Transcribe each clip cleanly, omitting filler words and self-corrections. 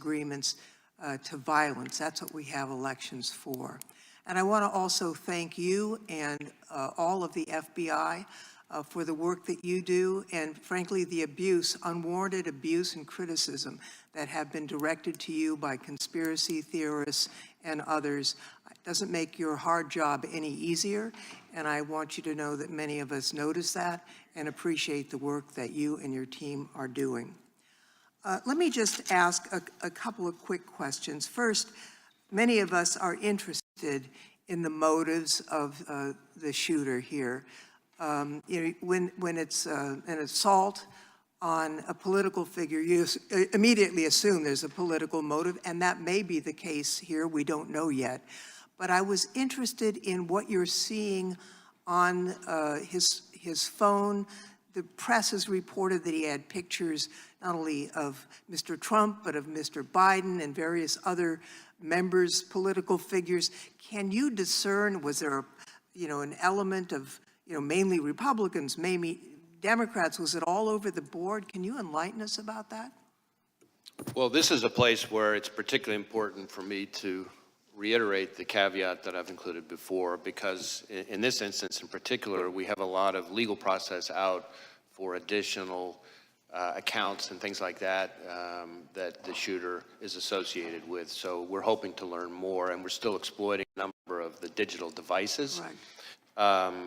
disagreements to violence. That's what we have elections for. And I want to also thank you and all of the FBI for the work that you do, and frankly, the abuse, unwarranted abuse and criticism that have been directed to you by conspiracy theorists and others. It doesn't make your hard job any easier, and I want you to know that many of us notice that and appreciate the work that you and your team are doing. Let me just ask a couple of quick questions. First, many of us are interested in the motives of the shooter here. You know, when it's an assault on a political figure, you immediately assume there's a political motive, and that may be the case here. We don't know yet. But I was interested in what you're seeing on his phone. The press has reported that he had pictures not only of Mr. Trump, but of Mr. Biden and various other members, political figures. Can you discern, was there, an element of, mainly Republicans, maybe Democrats? Was it all over the board? Can you enlighten us about that? Well, this is a place where it's particularly important for me to reiterate the caveat that I've included before, because in this instance in particular, we have a lot of legal process out for additional accounts and things like that that the shooter is associated with. So we're hoping to learn more, and we're still exploiting a number of the digital devices. Right.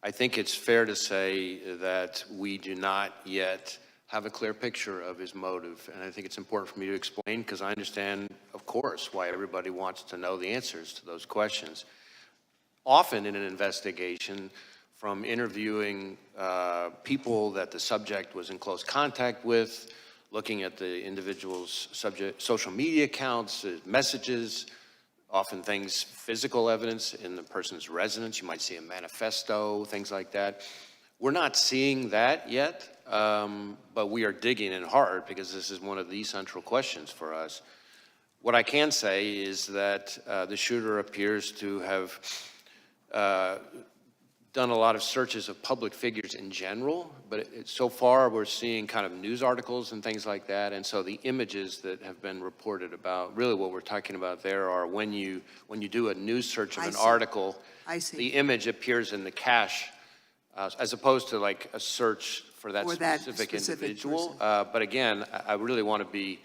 I think it's fair to say that we do not yet have a clear picture of his motive, and I think it's important for me to explain, because I understand, of course, why everybody wants to know the answers to those questions. Often in an investigation, from interviewing people that the subject was in close contact with, looking at the individual's social media accounts, messages, often things, physical evidence in the person's residence. You might see a manifesto, things like that. We're not seeing that yet, but we are digging in hard, because this is one of the central questions for us. What I can say is that the shooter appears to have done a lot of searches of public figures in general, but so far we're seeing kind of news articles and things like that, and so the images that have been reported about, really what we're talking about there are when you do a news search of an article, the image appears in the cache, as opposed to like a search for that specific individual. But again, I really want to be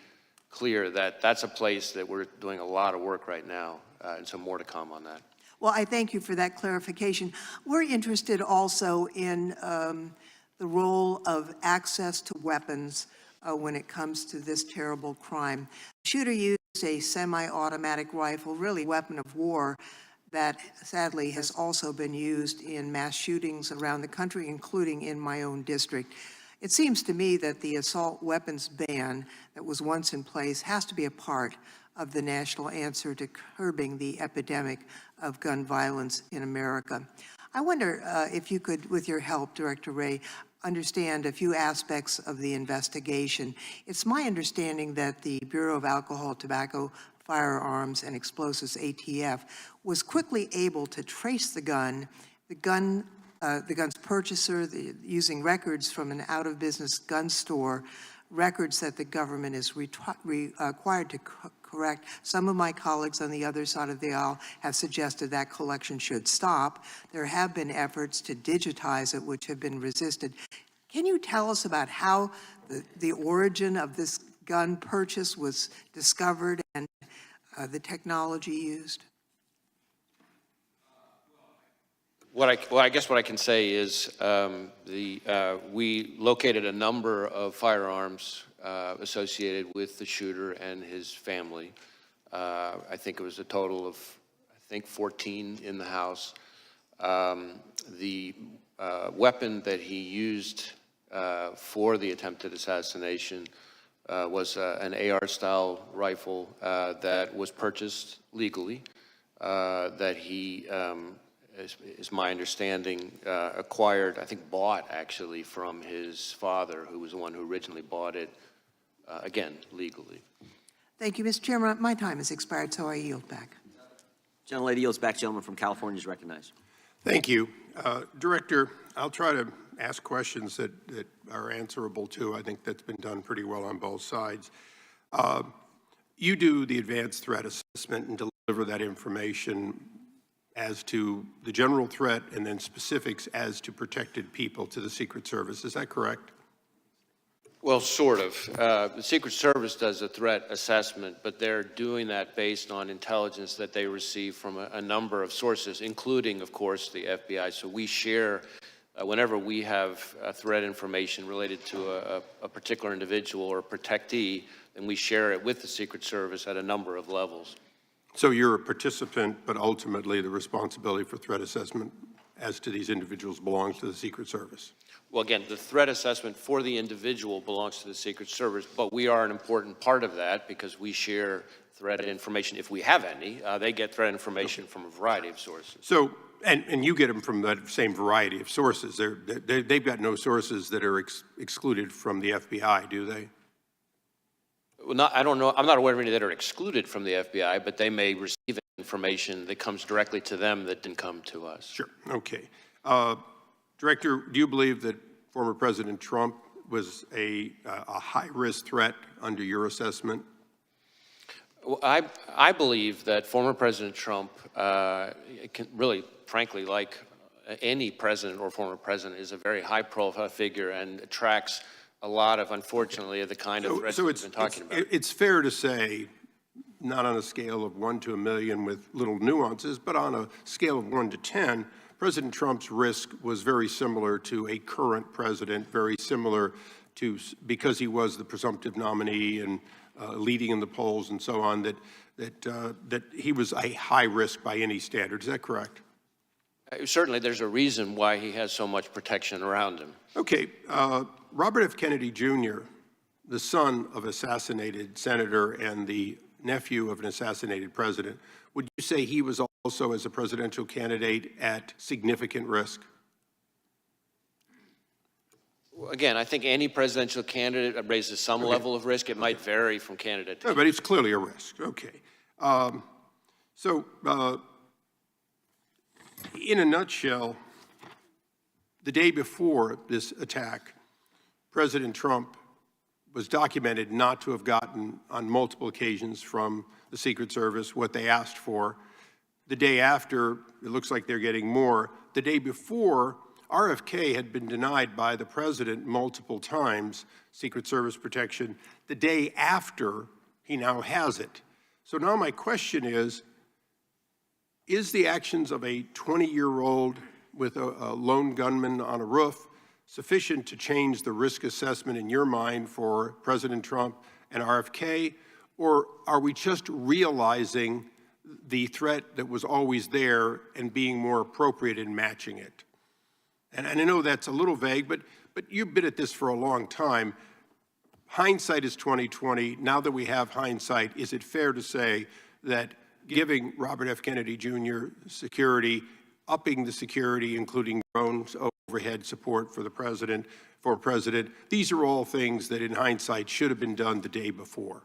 clear that that's a place that we're doing a lot of work right now, and so more to come on that. Well, I thank you for that clarification. We're interested also in the role of access to weapons when it comes to this terrible crime. The shooter used a semi-automatic rifle, really a weapon of war, that sadly has also been used in mass shootings around the country, including in my own district. It seems to me that the assault weapons ban that was once in place has to be a part of the national answer to curbing the epidemic of gun violence in America. I wonder if you could, with your help, Director Wray, understand a few aspects of the investigation. It's my understanding that the Bureau of Alcohol, Tobacco, Firearms, and Explosives, ATF, was quickly able to trace the gun's purchaser, using records from an out-of-business gun store, records that the government is required to correct. Some of my colleagues on the other side of the aisle have suggested that collection should stop. There have been efforts to digitize it, which have been resisted. Can you tell us about how the origin of this gun purchase was discovered and the technology used? I guess what I can say is we located a number of firearms associated with the shooter and his family. I think it was a total of, 14 in the house. The weapon that he used for the attempted assassination was an AR-style rifle that was purchased legally, that he, is my understanding, acquired, bought actually from his father, who was the one who originally bought it, again, legally. Thank you, Mr. Chairman. My time has expired, so I yield back. Gentlelady yields back. Gentleman from California is recognized. Thank you. Director, I'll try to ask questions that are answerable too. I think that's been done pretty well on both sides. you do the advanced threat assessment and deliver that information as to the general threat and then specifics as to protected people to the Secret Service. Is that correct? Well, sort of. The Secret Service does a threat assessment, but they're doing that based on intelligence that they receive from a number of sources, including, of course, the FBI. So we share, whenever we have threat information related to a particular individual or a protectee, then we share it with the Secret Service at a number of levels. So you're a participant, but ultimately the responsibility for threat assessment as to these individuals belongs to the Secret Service. Well, again, the threat assessment for the individual belongs to the Secret Service, but we are an important part of that because we share threat information, if we have any. They get threat information from a variety of sources. So, and you get them from that same variety of sources. They've got no sources that are excluded from the FBI, do they? Well, I don't know. I'm not aware of any that are excluded from the FBI, but they may receive information that comes directly to them that didn't come to us. Sure. Okay. Director, do you believe that former President Trump was a high-risk threat under your assessment? Well, I believe that former President Trump, really, frankly, like any president or former president, is a very high-profile figure and attracts a lot of, unfortunately, of the kind of threats we've been talking about. It's fair to say, not on a scale of 1 to 1,000,000 with little nuances, but on a scale of 1 to 10, President Trump's risk was very similar to a current president, very similar to, because he was the presumptive nominee and leading in the polls and so on, that he was a high risk by any standard. Is that correct? Certainly, there's a reason why he has so much protection around him. Okay. Robert F. Kennedy Jr., the son of assassinated senator and the nephew of an assassinated president, would you say he was also, as a presidential candidate, at significant risk? Again, I think any presidential candidate raises some level of risk. It might vary from candidate to No, but it's clearly a risk. Okay. In a nutshell, the day before this attack, President Trump was documented not to have gotten on multiple occasions from the Secret Service what they asked for. The day after, it looks like they're getting more. The day before, RFK had been denied by the president multiple times, Secret Service protection. The day after, he now has it. So now my question is the actions of a 20-year-old with a lone gunman on a roof sufficient to change the risk assessment in your mind for President Trump and RFK, or are we just realizing the threat that was always there and being more appropriate in matching it? And I know that's a little vague, but you've been at this for a long time. Hindsight is 20/20. Now that we have hindsight, is it fair to say that giving Robert F. Kennedy Jr. security, upping the security, including drones, overhead support for the president, these are all things that in hindsight should have been done the day before?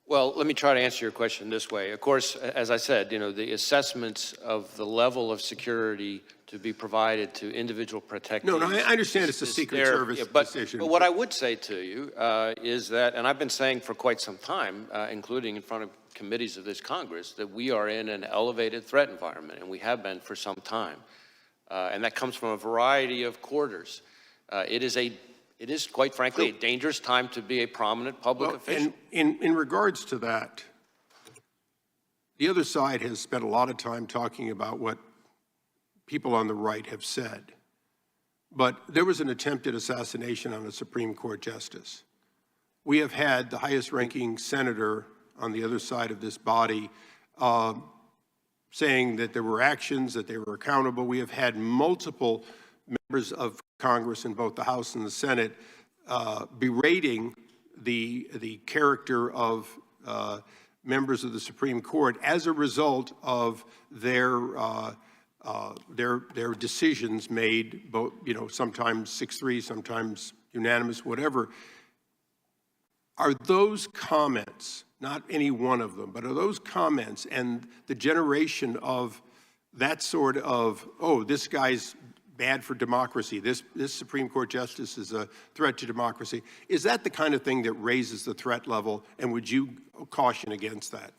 Well, let me try to answer your question this way. Of course, as I said, the assessments of the level of security to be provided to individual protectees. No, I understand it's a Secret Service decision. But what I would say to you is that, and I've been saying for quite some time, including in front of committees of this Congress, that we are in an elevated threat environment, and we have been for some time. And that comes from a variety of quarters. It is, quite frankly, a dangerous time to be a prominent public official. And in regards to that, the other side has spent a lot of time talking about what people on the right have said. But there was an attempted assassination on a Supreme Court justice. We have had the highest-ranking senator on the other side of this body saying that there were actions, that they were accountable. We have had multiple members of Congress in both the House and the Senate berating the character of members of the Supreme Court as a result of their decisions made, both, sometimes 6-3, sometimes unanimous, whatever. Are those comments, not any one of them, but are those comments and the generation of that sort of, oh, this guy's bad for democracy. This Supreme Court justice is a threat to democracy. Is that the kind of thing that raises the threat level, and would you caution against that?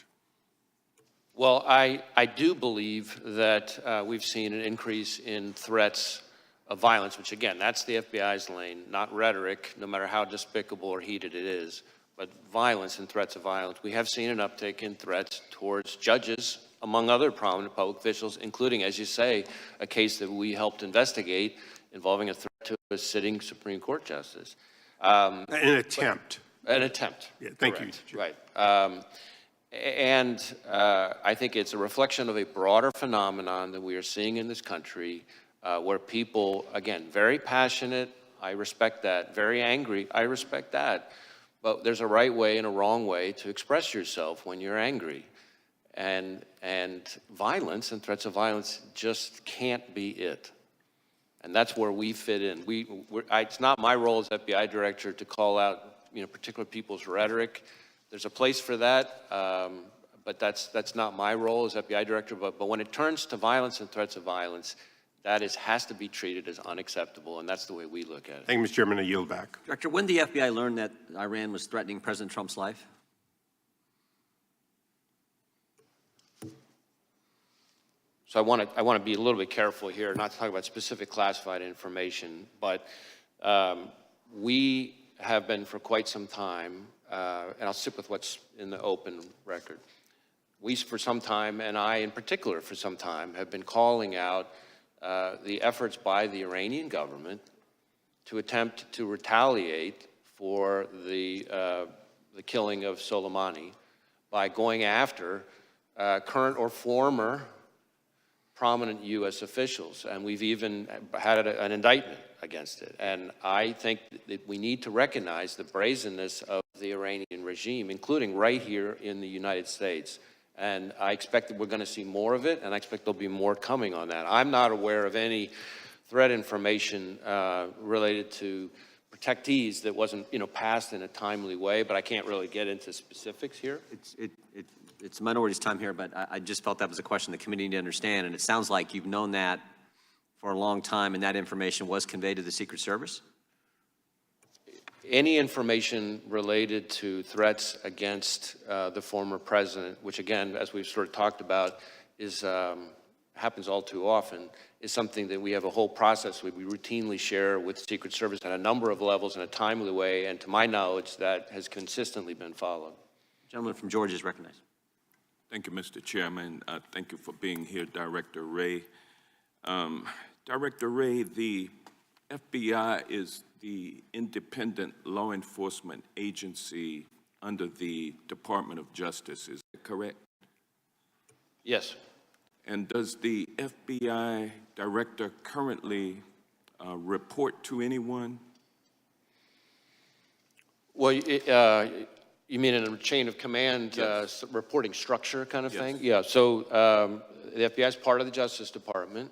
Well, I do believe that we've seen an increase in threats of violence, which again, that's the FBI's lane, not rhetoric, no matter how despicable or heated it is, but violence and threats of violence. We have seen an uptick in threats towards judges, among other prominent public officials, including, as you say, a case that we helped investigate involving a threat to a sitting Supreme Court justice. An attempt. An attempt. Yeah, thank correct. you. Right. I think it's a reflection of a broader phenomenon that we are seeing in this country, where people, again, very passionate, I respect that, very angry, I respect that, but there's a right way and a wrong way to express yourself when you're angry. And violence and threats of violence just can't be it. And that's where we fit in. It's not my role as FBI director to call out, particular people's rhetoric. There's a place for that, but that's not my role as FBI director. But when it turns to violence and threats of violence, that has to be treated as unacceptable, and that's the way we look at it. Thank you, Mr. Chairman. I yield back. Director, when did the FBI learn that Iran was threatening President Trump's life? So I want to be a little bit careful here, not to talk about specific classified information, but we have been for quite some time, and I'll stick with what's in the open record. We, for some time, and I in particular for some time, have been calling out the efforts by the Iranian government to attempt to retaliate for the killing of Soleimani by going after current or former prominent U.S. officials, and we've even had an indictment against it. And I think that we need to recognize the brazenness of the Iranian regime, including right here in the United States. And I expect that we're going to see more of it, and I expect there'll be more coming on that. I'm not aware of any threat information related to protectees that wasn't, passed in a timely way, but I can't really get into specifics here. It's minority's time here, but I just felt that was a question the committee needed to understand, and it sounds like you've known that for a long time, and that information was conveyed to the Secret Service? Any information related to threats against the former president, which again, as we've sort of talked about, happens all too often, is something that we have a whole process we routinely share with the Secret Service at a number of levels in a timely way, and to my knowledge, that has consistently been followed. The gentleman from Georgia is recognized. Thank you, Mr. Chairman. Thank you for being here, Director Wray. Director Wray, the FBI is the independent law enforcement agency under the Department of Justice. Is that correct? Yes. And does the FBI director currently report to anyone? Well, you mean in a chain of command, Yes. reporting structure kind of Yes. thing? Yeah, so the FBI is part of the Justice Department.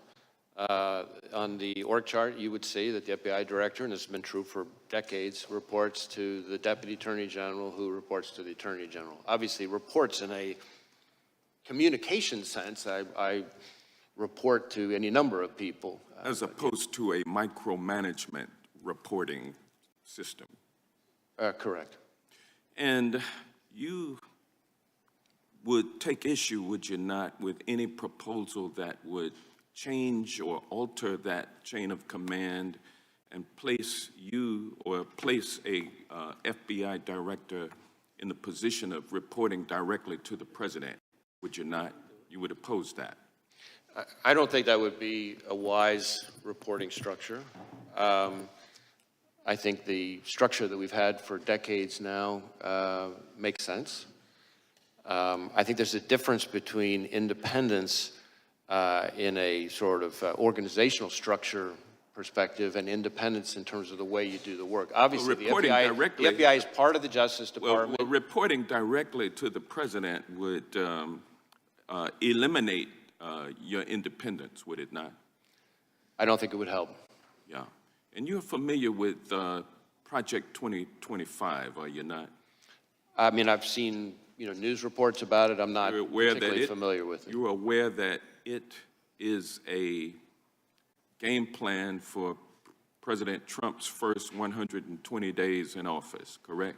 On the org chart, you would see that the FBI director, and this has been true for decades, reports to the Deputy Attorney General, who reports to the Attorney General. Obviously, reports in a communication sense, I report to any number of people. As opposed to a micromanagement reporting system. Correct. And you would take issue, would you not, with any proposal that would change or alter that chain of command and place you or place a FBI director in the position of reporting directly to the president? Would you not? You would oppose that? I don't think that would be a wise reporting structure. I think the structure that we've had for decades now makes sense. I think there's a difference between independence in a sort of organizational structure perspective and independence in terms of the way you do the work. Obviously, the FBI is part of the Justice Department. Well, reporting directly to the president would eliminate your independence, would it not? I don't think it would help. Yeah. And you're familiar with Project 2025, are you not? I mean, I've seen news reports about it. I'm not particularly familiar with it. You're aware that it is a game plan for President Trump's first 120 days in office, correct?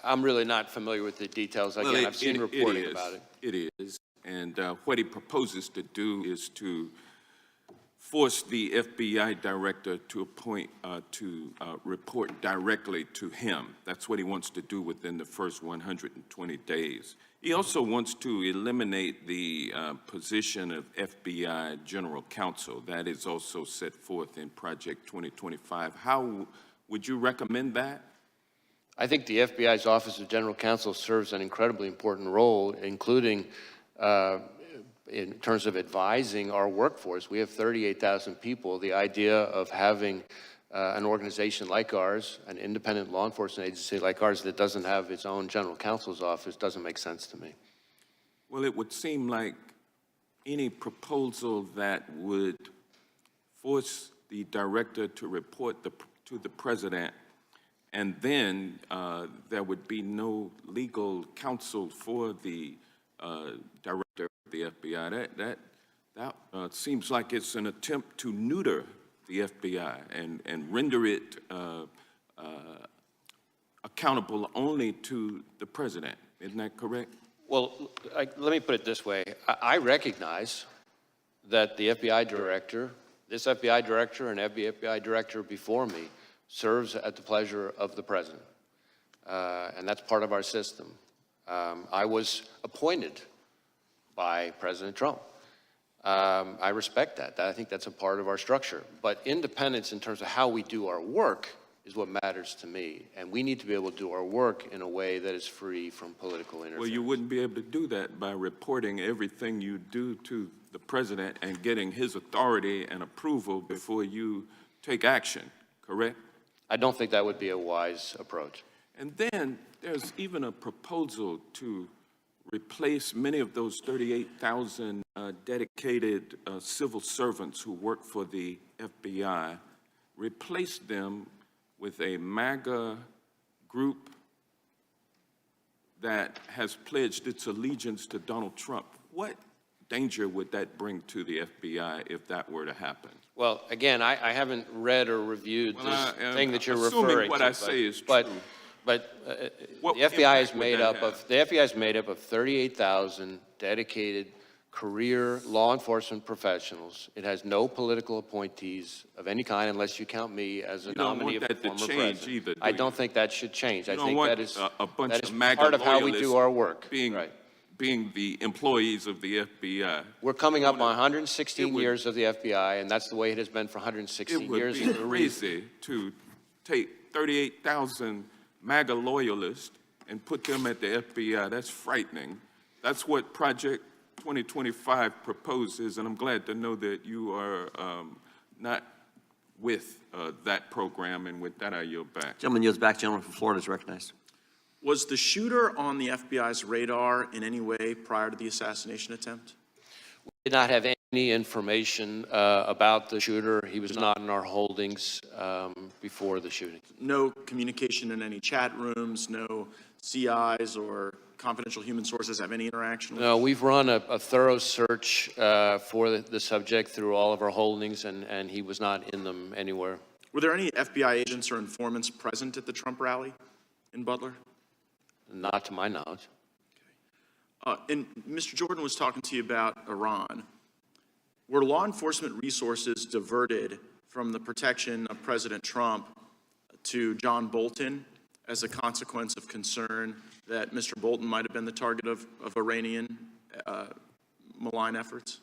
I'm really not familiar with the details. Again, I've seen reporting about it. It is, and what he proposes to do is to force the FBI director to report directly to him. That's what he wants to do within the first 120 days. He also wants to eliminate the position of FBI General Counsel. That is also set forth in Project 2025. How would you recommend that? I think the FBI's Office of General Counsel serves an incredibly important role, including in terms of advising our workforce. We have 38,000 people. The idea of having an organization like ours, an independent law enforcement agency like ours that doesn't have its own general counsel's office doesn't make sense to me. Well, it would seem like any proposal that would force the director to report to the president, and then there would be no legal counsel for the director of the FBI. That seems like it's an attempt to neuter the FBI and render it accountable only to the president. Isn't that correct? Well, let me put it this way. I recognize that the FBI director, this FBI director and every FBI director before me serves at the pleasure of the president. And that's part of our system. I was appointed by President Trump. I respect that. I think that's a part of our structure. But independence in terms of how we do our work is what matters to me. And we need to be able to do our work in a way that is free from political interference. Well, you wouldn't be able to do that by reporting everything you do to the president and getting his authority and approval before you take action, correct? I don't think that would be a wise approach. And then there's even a proposal to replace many of those 38,000 dedicated civil servants who work for the FBI, replace them with a MAGA group that has pledged its allegiance to Donald Trump. What danger would that bring to the FBI if that were to happen? Well, again, I haven't read or reviewed this thing that you're assuming referring to. what I say is but, true. But What the FBI is impact would made that up of, the FBI is made up of 38,000 dedicated career law enforcement professionals. It has no political appointees of any kind unless you count me as a You don't nominee of want the that to former change president. either, do I you? don't think that should change. I You don't think want that is, a bunch that is of MAGA part of how we do loyalists our work. being, Right. being the employees of the FBI. We're coming up on 116 it would- years of the FBI, and that's the way it has been for 116 It would years. be for a reason. crazy to take 38,000 MAGA loyalists and put them at the FBI. That's frightening. That's what Project 2025 proposes, and I'm glad to know that you are not with that program, and with that I yield back. Gentleman yields back. Gentleman from Florida is recognized. Was the shooter on the FBI's radar in any way prior to the assassination attempt? We did not have any information about the shooter. He was not in our holdings before the shooting. No communication in any chat rooms, no CIs or confidential human sources have any interaction with? No, we've run a thorough search for the subject through all of our holdings, and he was not in them anywhere. Were there any FBI agents or informants present at the Trump rally in Butler? Not to my knowledge. And Mr. Jordan was talking to you about Iran. Were law enforcement resources diverted from the protection of President Trump to John Bolton as a consequence of concern that Mr. Bolton might have been the target of Iranian malign efforts?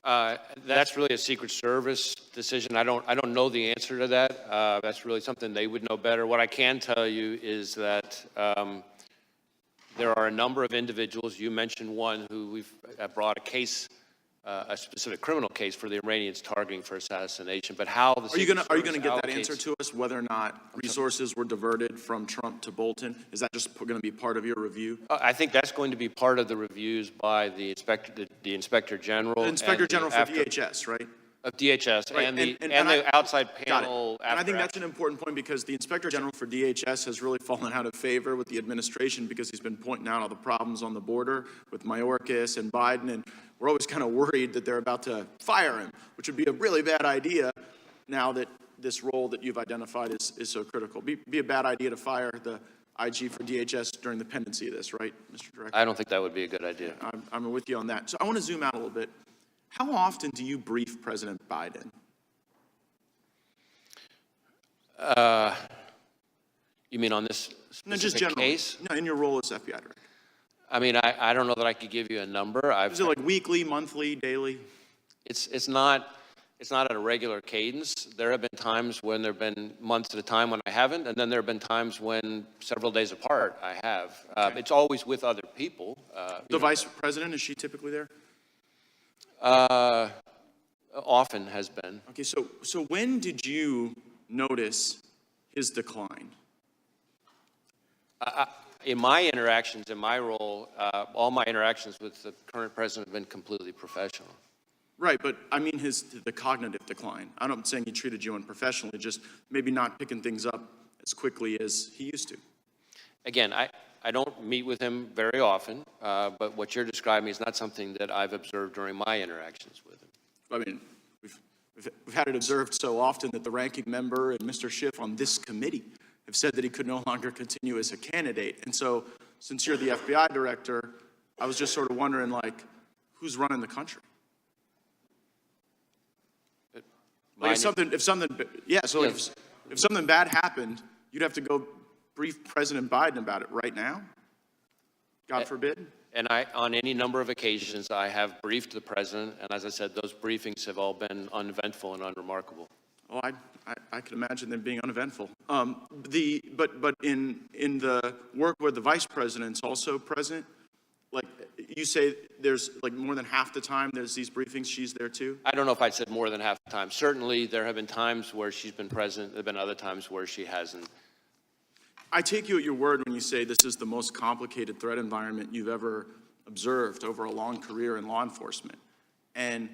That's really a Secret Service decision. I don't know the answer to that. That's really something they would know better. What I can tell you is that there are a number of individuals. You mentioned one who we've brought a case, a specific criminal case for the Iranians targeting for assassination. But how the Are you going to get that allocates- answer to us, whether or not resources were diverted from Trump to Bolton? Is that just going to be part of your review? I think that's going to be part of the reviews by the inspector general. The Inspector and General for after- DHS, right? Of DHS Right, and the and the outside Got it. panel. And I think after that's an important point because the Inspector General for DHS has really fallen out of favor with the administration because he's been pointing out all the problems on the border with Mayorkas and Biden, and we're always kind of worried that they're about to fire him, which would be a really bad idea now that this role that you've identified is so critical. Be a bad idea to fire the IG for DHS during the pendency of this, right, Mr. Director? I don't think that would be a good idea. I'm with you on that. So I want to zoom out a little bit. How often do you brief President Biden? You mean on this No, just specific generally. case? No, in your role as FBI director. I mean, I don't know that I could give you a number. Is it like weekly, monthly, daily? It's not at a regular cadence. There have been times when there have been months at a time when I haven't, and then there have been times when several days apart I have. It's always with other people. The vice president, is she typically there? Often has been. Okay, so when did you notice his decline? In my interactions, in my role, all my interactions with the current president have been completely professional. Right, but I mean the cognitive decline. I'm not saying he treated you unprofessionally, just maybe not picking things up as quickly as he used to. Again, I don't meet with him very often, but what you're describing is not something that I've observed during my interactions with him. I mean, we've had it observed so often that the ranking member and Mr. Schiff on this committee have said that he could no longer continue as a candidate. And so, since you're the FBI director, I was just sort of wondering, like, who's running the country? Like if something bad happened, you'd have to go brief President Biden about it right now? God forbid? And on any number of occasions, I have briefed the president, and as I said, those briefings have all been uneventful and unremarkable. Oh, I can imagine them being uneventful. But in the work where the vice president's also present, like you say, there's like more than half the time there's these briefings, she's there too? I don't know if I'd said more than half the time. Certainly, there have been times where she's been present. There have been other times where she hasn't. I take you at your word when you say this is the most complicated threat environment you've ever observed over a long career in law enforcement. And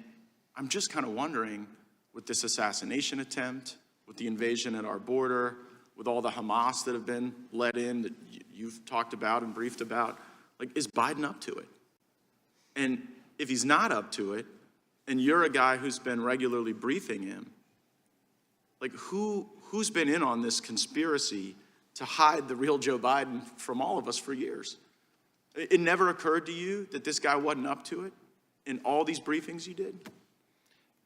I'm just kind of wondering, with this assassination attempt, with the invasion at our border, with all the Hamas that have been let in that you've talked about and briefed about, like, is Biden up to it? And if he's not up to it, and you're a guy who's been regularly briefing him, like, who's been in on this conspiracy to hide the real Joe Biden from all of us for years? It never occurred to you that this guy wasn't up to it in all these briefings you did?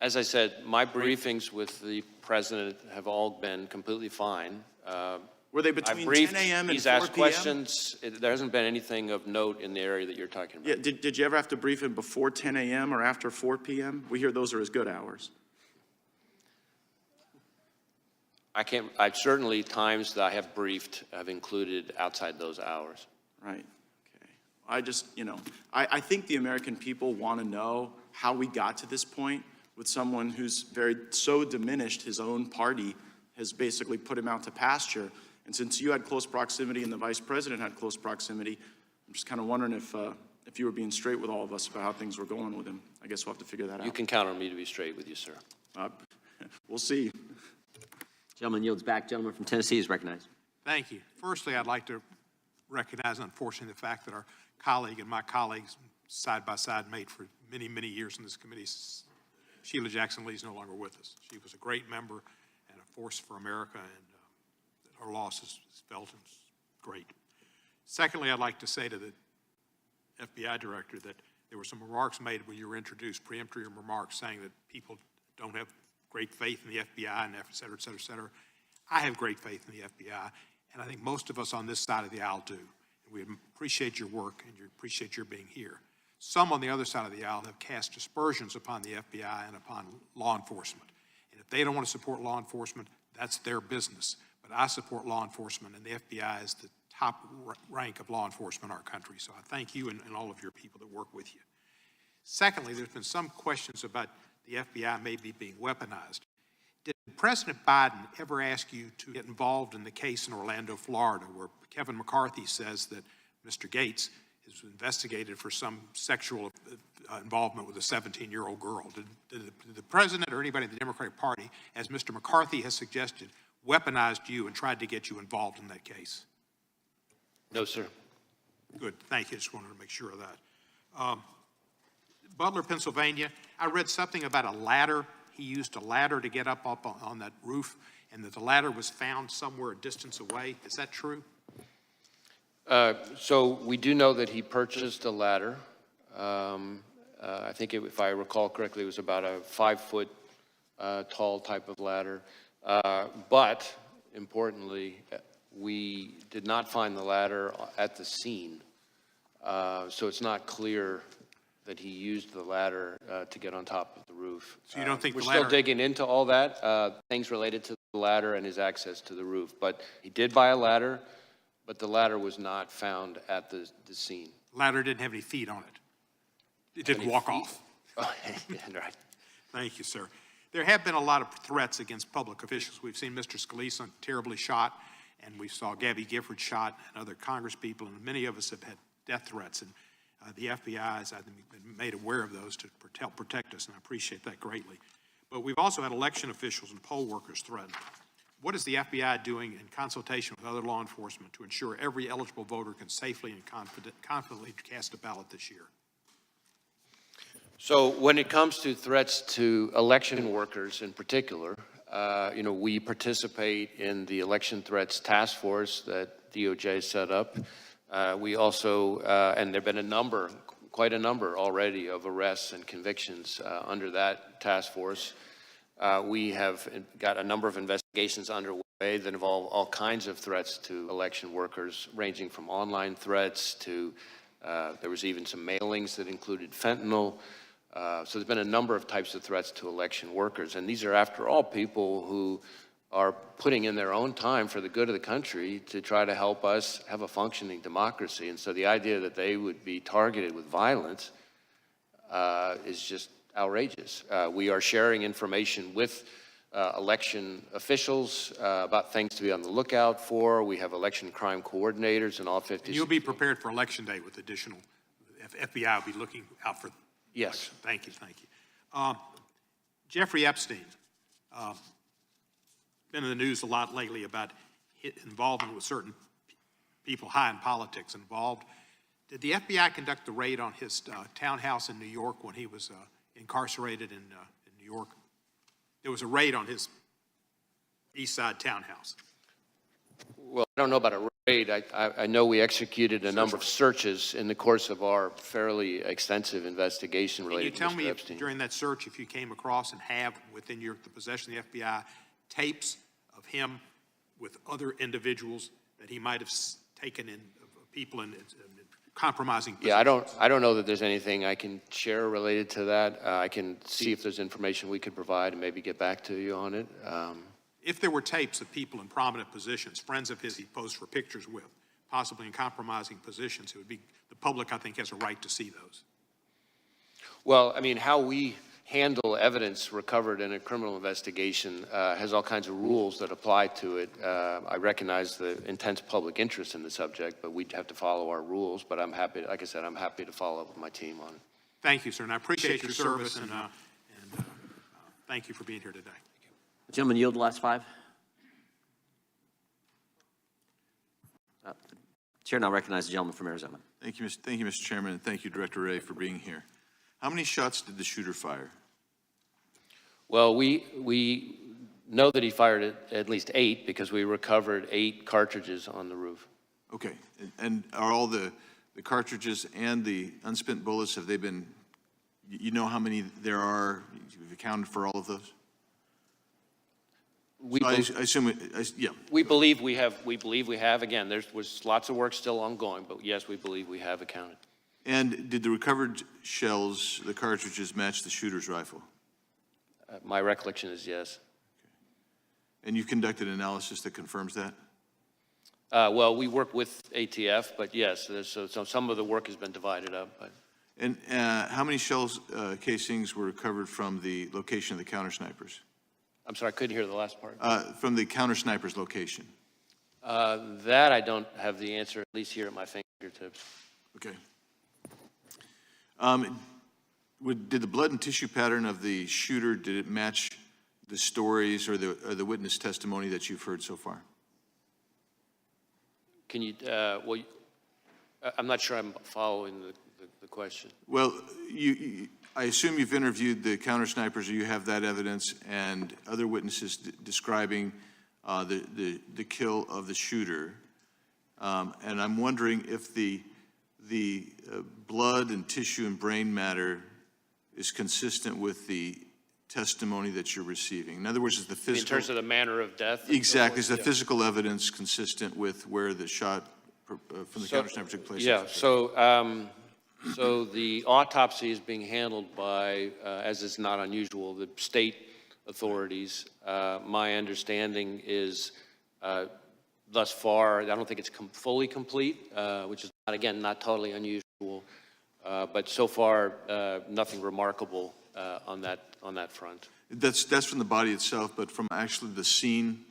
As I said, my briefings with the president have all been completely fine. Were they I've between briefed, 10 a.m. and he's 4 asked p.m.? questions. There hasn't been anything of note in the area that you're talking about. Yeah, did you ever have to brief him before 10 a.m. or after 4 p.m.? We hear those are as good hours. I certainly, times that I have briefed have included outside those hours. Right, okay. I just, I think the American people want to know how we got to this point with someone who's so diminished his own party has basically put him out to pasture. And since you had close proximity and the vice president had close proximity, I'm just kind of wondering if you were being straight with all of us about how things were going with him. I guess we'll have to figure that out. You can count on me to be straight with you, sir. We'll see. Gentleman yields back. Gentleman from Tennessee is recognized. Thank you. Firstly, I'd like to recognize, unfortunately, the fact that our colleague and my colleagues, side by side, mate for many, many years in this committee, Sheila Jackson Lee, is no longer with us. She was a great member and a force for America, and her loss is felt and is great. Secondly, I'd like to say to the FBI director that there were some remarks made when you were introduced, preemptory remarks, saying that people don't have great faith in the FBI and et cetera, et cetera, et cetera. I have great faith in the FBI, and I think most of us on this side of the aisle do. And we appreciate your work and appreciate your being here. Some on the other side of the aisle have cast aspersions upon the FBI and upon law enforcement. And if they don't want to support law enforcement, that's their business. But I support law enforcement, and the FBI is the top rank of law enforcement in our country. So I thank you and all of your people that work with you. Secondly, there's been some questions about the FBI maybe being weaponized. Did President Biden ever ask you to get involved in the case in Orlando, Florida, where Kevin McCarthy says that Mr. Gates is investigated for some sexual involvement with a 17-year-old girl. Did the president or anybody in the Democratic Party, as Mr. McCarthy has suggested, weaponized you and tried to get you involved in that case? No, sir. Good, thank you, just wanted to make sure of that. Butler, Pennsylvania, I read something about a ladder. He used a ladder to get up on that roof, and that the ladder was found somewhere a distance away. Is that true? So we do know that he purchased a ladder. I think, if I recall correctly, it was about a 5-foot tall type of ladder. But importantly, we did not find the ladder at the scene. So it's not clear that he used the ladder to get on top of the roof. So you don't think we're the ladder... still digging into all that, things related to the ladder and his access to the roof. But he did buy a ladder, but the ladder was not found at the scene. Ladder didn't have any feet on it. It didn't walk off. Oh, yeah, right. Thank you, sir. There have been a lot of threats against public officials. We've seen Mr. Scalise terribly shot, and we saw Gabby Gifford shot, and other Congress people, and many of us have had death threats. And the FBI has, I think, been made aware of those to help protect us, and I appreciate that greatly. But we've also had election officials and poll workers threatened. What is the FBI doing in consultation with other law enforcement to ensure every eligible voter can safely and confidently cast a ballot this year? So when it comes to threats to election workers in particular, we participate in the election threats task force that DOJ set up. We also, and there have been quite a number already of arrests and convictions under that task force. We have got a number of investigations underway that involve all kinds of threats to election workers, ranging from online threats to, there was even some mailings that included fentanyl. So there's been a number of types of threats to election workers. And these are, after all, people who are putting in their own time for the good of the country to try to help us have a functioning democracy. And so the idea that they would be targeted with violence is just outrageous. We are sharing information with election officials about things to be on the lookout for. We have election crime coordinators in all 50 And you'll be prepared for Election Day with additional, FBI will be looking out for. Yes. Thank you, thank you. Jeffrey Epstein, been in the news a lot lately about involvement with certain people high in politics involved. Did the FBI conduct the raid on his townhouse in New York when he was incarcerated in New York? There was a raid on his East Side townhouse. Well, I don't know about a raid. I know we executed a number of searches in the course of our fairly extensive investigation related to Mr. Epstein. Can you tell me during that search if you came across and have within the possession of the FBI tapes of him with other individuals that he might have taken in people in compromising positions? Yeah, I don't know that there's anything I can share related to that. I can see if there's information we could provide and maybe get back to you on it. If there were tapes of people in prominent positions, friends of his he posed for pictures with, possibly in compromising positions, it would be, the public, I think, has a right to see those. Well, I mean, how we handle evidence recovered in a criminal investigation has all kinds of rules that apply to it. I recognize the intense public interest in the subject, but we'd have to follow our rules. But I'm happy, like I said, I'm happy to follow up with my team on it. Thank you, sir, and I appreciate your service, and thank you for being here today. Gentlemen, yield the last 5. The chair now recognizes the gentleman from Arizona. Thank you, Mr. Chairman, and thank you, Director Wray, for being here. How many shots did the shooter fire? Well, we know that he fired at least 8 because we recovered 8 cartridges on the roof. Okay, and are all the cartridges and the unspent bullets, have they been, you know how many there are? You've accounted for all of those? I assume, yeah. We believe we have. Again, there was lots of work still ongoing, but yes, we believe we have accounted. And did the recovered shells, the cartridges, match the shooter's rifle? My recollection is yes. And you've conducted analysis that confirms that? Well, we work with ATF, but yes, so some of the work has been divided up. But. And how many shells casings were recovered from the location of the counter snipers? I'm sorry, I couldn't hear the last part. From the counter snipers location? That I don't have the answer, at least here at my fingertips. Okay. Did the blood and tissue pattern of the shooter, did it match the stories or the witness testimony that you've heard so far? Can you, well, I'm not sure I'm following the question. Well, I assume you've interviewed the counter snipers, or you have that evidence, and other witnesses describing the kill of the shooter. And I'm wondering if the blood and tissue and brain matter is consistent with the testimony that you're receiving. In other words, is the physical... In terms of the manner of death? Exactly. Is the physical evidence consistent with where the shot from the counter sniper took place? Yeah, so the autopsy is being handled by, as is not unusual, the state authorities. My understanding is, thus far, I don't think it's fully complete, which is, again, not totally unusual, but so far, nothing remarkable on that front. That's from the body itself, but from actually the scene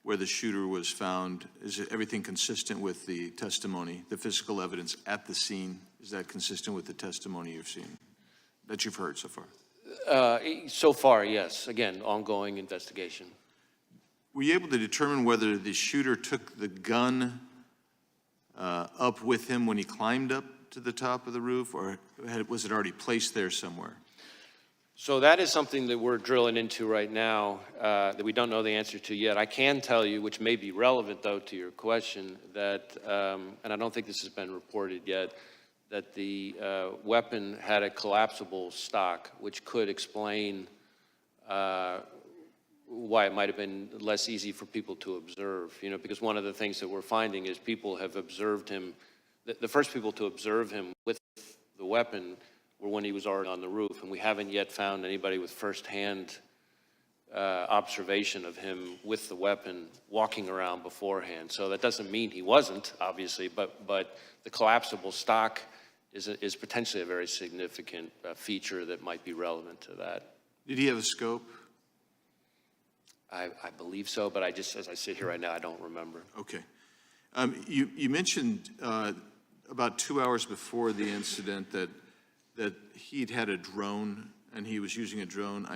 where the shooter was found, is everything consistent with the testimony, the physical evidence at the scene? Is that consistent with the testimony you've seen, that you've heard so far? So far, yes. Again, ongoing investigation. Were you able to determine whether the shooter took the gun up with him when he climbed up to the top of the roof, or was it already placed there somewhere? So that is something that we're drilling into right now that we don't know the answer to yet. I can tell you, which may be relevant, though, to your question, that, and I don't think this has been reported yet, that the weapon had a collapsible stock, which could explain why it might have been less easy for people to observe. You know, because one of the things that we're finding is people have observed him, the first people to observe him with the weapon were when he was already on the roof, and we haven't yet found anybody with firsthand observation of him with the weapon walking around beforehand. So that doesn't mean he wasn't, obviously, but the collapsible stock is potentially a very significant feature that might be relevant to that. Did he have a scope? I believe so, but as I sit here right now, I don't remember. Okay. You mentioned about 2 hours before the incident that he'd had a drone and he was using a drone.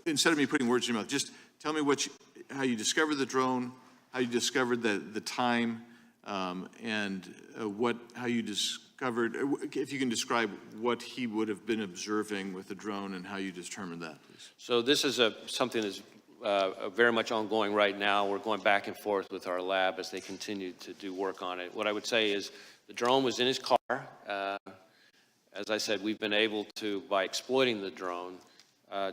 Instead of me putting words in your mouth, just tell me how you discovered the drone, how you discovered the time, and how you discovered, if you can describe what he would have been observing with the drone and how you determined that, please. So this is something that's very much ongoing right now. We're going back and forth with our lab as they continue to do work on it. What I would say is the drone was in his car. As I said, we've been able to, by exploiting the drone,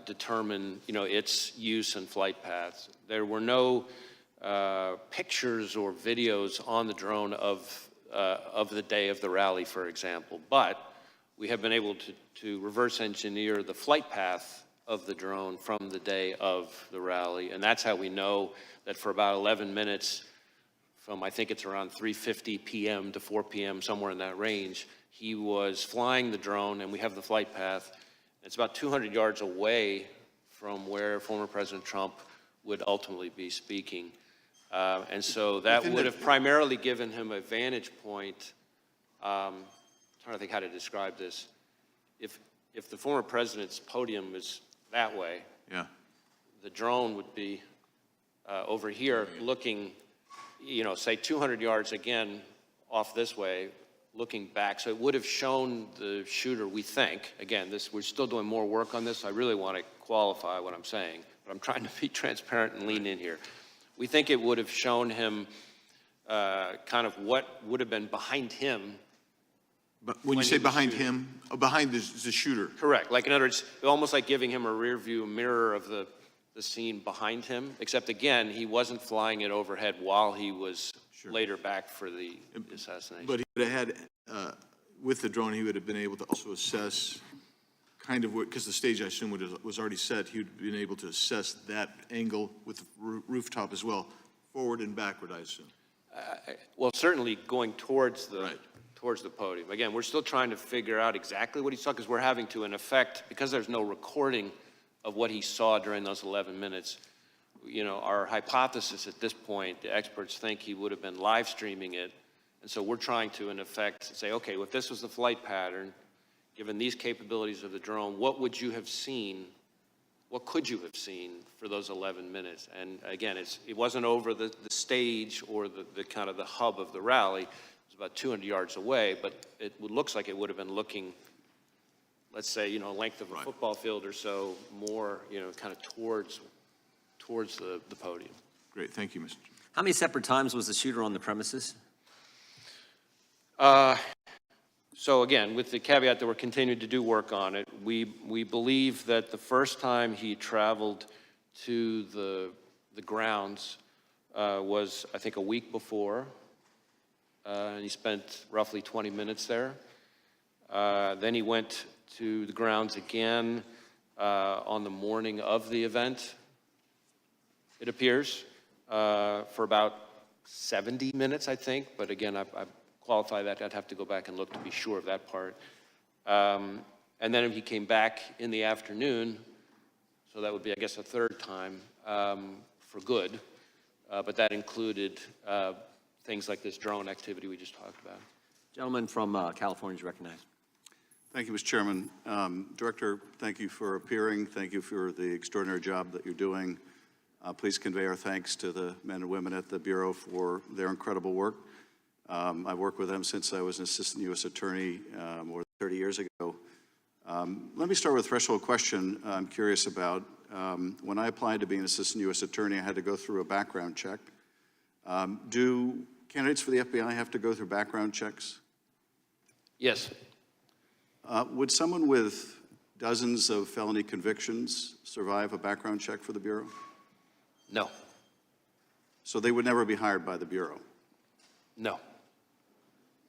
determine, its use and flight paths. There were no pictures or videos on the drone of the day of the rally, for example, but we have been able to reverse engineer the flight path of the drone from the day of the rally, and that's how we know that for about 11 minutes, from I think it's around 3:50 p.m. to 4 p.m., somewhere in that range, he was flying the drone, and we have the flight path. It's about 200 yards away from where former President Trump would ultimately be speaking. And so that would have primarily given him a vantage point. I'm trying to think how to describe this. If the former president's podium is that way, Yeah. the drone would be over here looking, say 200 yards again off this way, looking back. So it would have shown the shooter, we think, again, we're still doing more work on this. I really want to qualify what I'm saying, but I'm trying to be transparent and lean in here. We think it would have shown him kind of what would have been behind him. But when you say behind him, behind the shooter? Correct. Like, in other words, almost like giving him a rear view mirror of the scene behind him, except again, he wasn't flying it overhead while he was later back for the assassination. But he would have had, with the drone, he would have been able to also assess kind of what, because the stage, I assume, was already set, he would have been able to assess that angle with the rooftop as well, forward and backward, I assume. Well, certainly going towards the podium. Again, we're still trying to figure out exactly what he saw, because we're having to, in effect, because there's no recording of what he saw during those 11 minutes, our hypothesis at this point, the experts think he would have been live streaming it And so we're trying to, in effect, say, okay, if this was the flight pattern, given these capabilities of the drone, what would you have seen? What could you have seen for those 11 minutes? And again, it wasn't over the stage or the kind of the hub of the rally. It was about 200 yards away, but it looks like it would have been looking, let's say, length of a football field or so, more, kind of towards the podium. Great, thank you, Mr. How many separate times was the shooter on the premises? So again, with the caveat that we're continuing to do work on it, we believe that the first time he traveled to the grounds was, I think, a week before, and he spent roughly 20 minutes there. Then he went to the grounds again on the morning of the event, it appears, for about 70 minutes, I think, but again, I qualify that. I'd have to go back and look to be sure of that part. And then he came back in the afternoon, so that would be, I guess, a third time for good. But that included things like this drone activity we just talked about. Gentleman from California is recognized. Thank you, Mr. Chairman. Director, thank you for appearing. Thank you for the extraordinary job that you're doing. Please convey our thanks to the men and women at the Bureau for their incredible work. I've worked with them since I was an assistant U.S. attorney more than 30 years ago. Let me start with a threshold question I'm curious about. When I applied to be an assistant U.S. attorney, I had to go through a background check. Do candidates for the FBI have to go through background checks? Yes. Would someone with dozens of felony convictions survive a background check for the Bureau? No. So they would never be hired by the Bureau? No.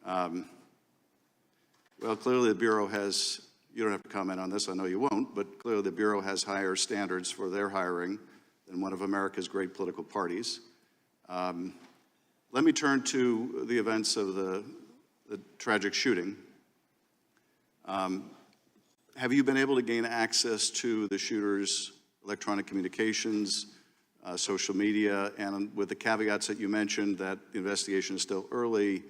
Well, clearly the Bureau has, you don't have to comment on this, I know you won't, but clearly the Bureau has higher standards for their hiring than one of America's great political parties. Let me turn to the events of the tragic shooting. Have you been able to gain access to the shooter's electronic communications, social media, and with the caveats that you mentioned that the investigation is still early,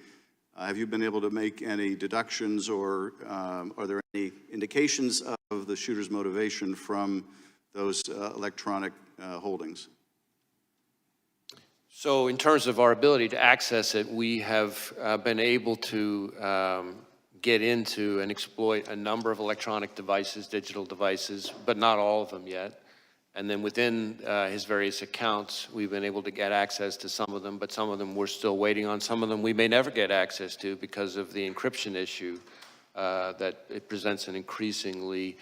have you been able to make any deductions or are there any indications of the shooter's motivation from those electronic holdings? So in terms of our ability to access it, we have been able to get into and exploit a number of electronic devices, digital devices, but not all of them yet. And then within his various accounts, we've been able to get access to some of them, but some of them we're still waiting on. Some of them we may never get access to because of the encryption issue that it presents an increasingly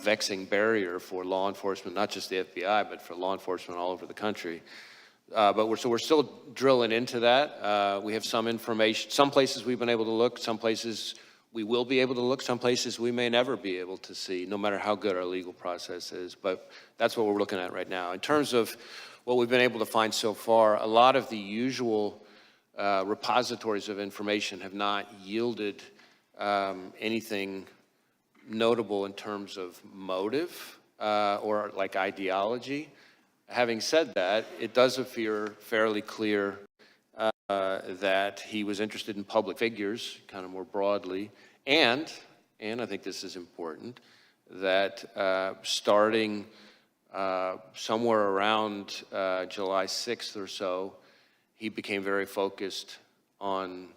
vexing barrier for law enforcement, not just the FBI, but for law enforcement all over the country. But we're still drilling into that. We have some information. Some places we've been able to look, some places we will be able to look, some places we may never be able to see, no matter how good our legal process is. But that's what we're looking at right now. In terms of what we've been able to find so far, a lot of the usual repositories of information have not yielded anything notable in terms of motive or like ideology. Having said that, it does appear fairly clear that he was interested in public figures, kind of more broadly, and I think this is important, that starting somewhere around July 6th or so, he became very focused on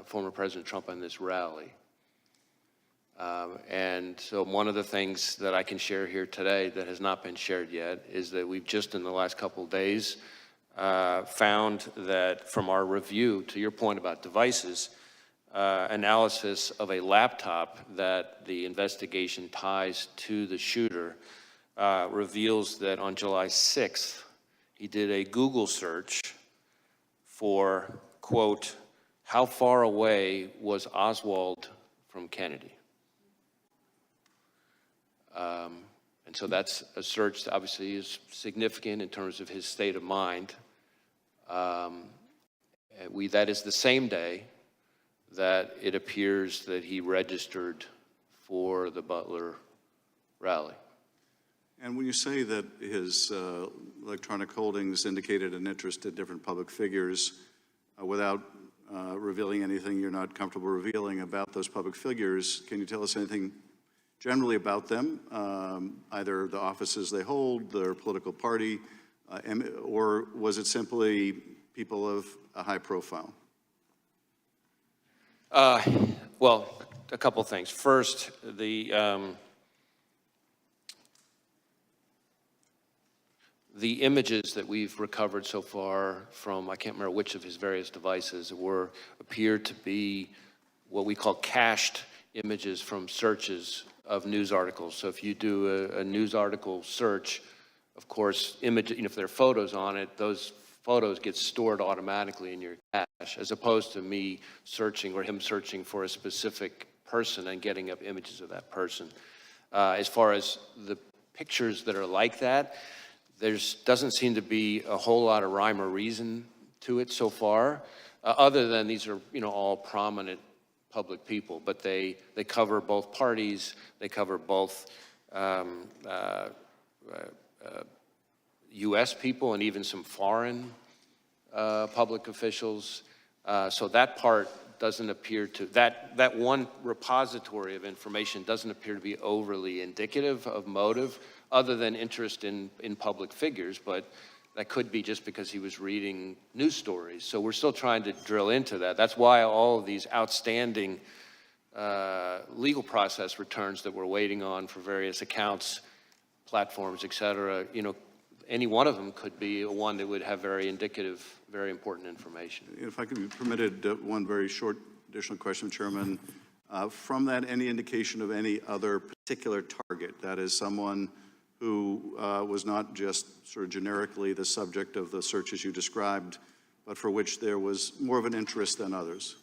former President Trump and this rally. And so one of the things that I can share here today that has not been shared yet is that we've just in the last couple of days found that from our review, to your point about devices, analysis of a laptop that the investigation ties to the shooter reveals that on July 6th, he did a Google search for, quote, how far away was Oswald from Kennedy? And so that's a search that obviously is significant in terms of his state of mind. That is the same day that it appears that he registered for the Butler rally. And when you say that his electronic holdings indicated an interest in different public figures, without revealing anything you're not comfortable revealing about those public figures. Can you tell us anything generally about them, either the offices they hold, their political party, or was it simply people of a high profile? Well, a couple things. First, the images that we've recovered so far from, I can't remember which of his various devices, appear to be what we call cached images from searches of news articles. So if you do a news article search, of course, if there are photos on it, those photos get stored automatically in your cache, as opposed to me searching or him searching for a specific person and getting up images of that person. As far as the pictures that are like that, there doesn't seem to be a whole lot of rhyme or reason to it so far, other than these are, all prominent public people, but they cover both parties, they cover both U.S. people and even some foreign public officials. So that part doesn't appear to, that one repository of information doesn't appear to be overly indicative of motive, other than interest in public figures, but that could be just because he was reading news stories. So we're still trying to drill into that. That's why all of these outstanding legal process returns that we're waiting on for various accounts, platforms, et cetera, any one of them could be one that would have very indicative, very important information. If I could be permitted one very short additional question, Chairman. From that, any indication of any other particular target, that is someone who was not just sort of generically the subject of the searches you described, but for which there was more of an interest than others?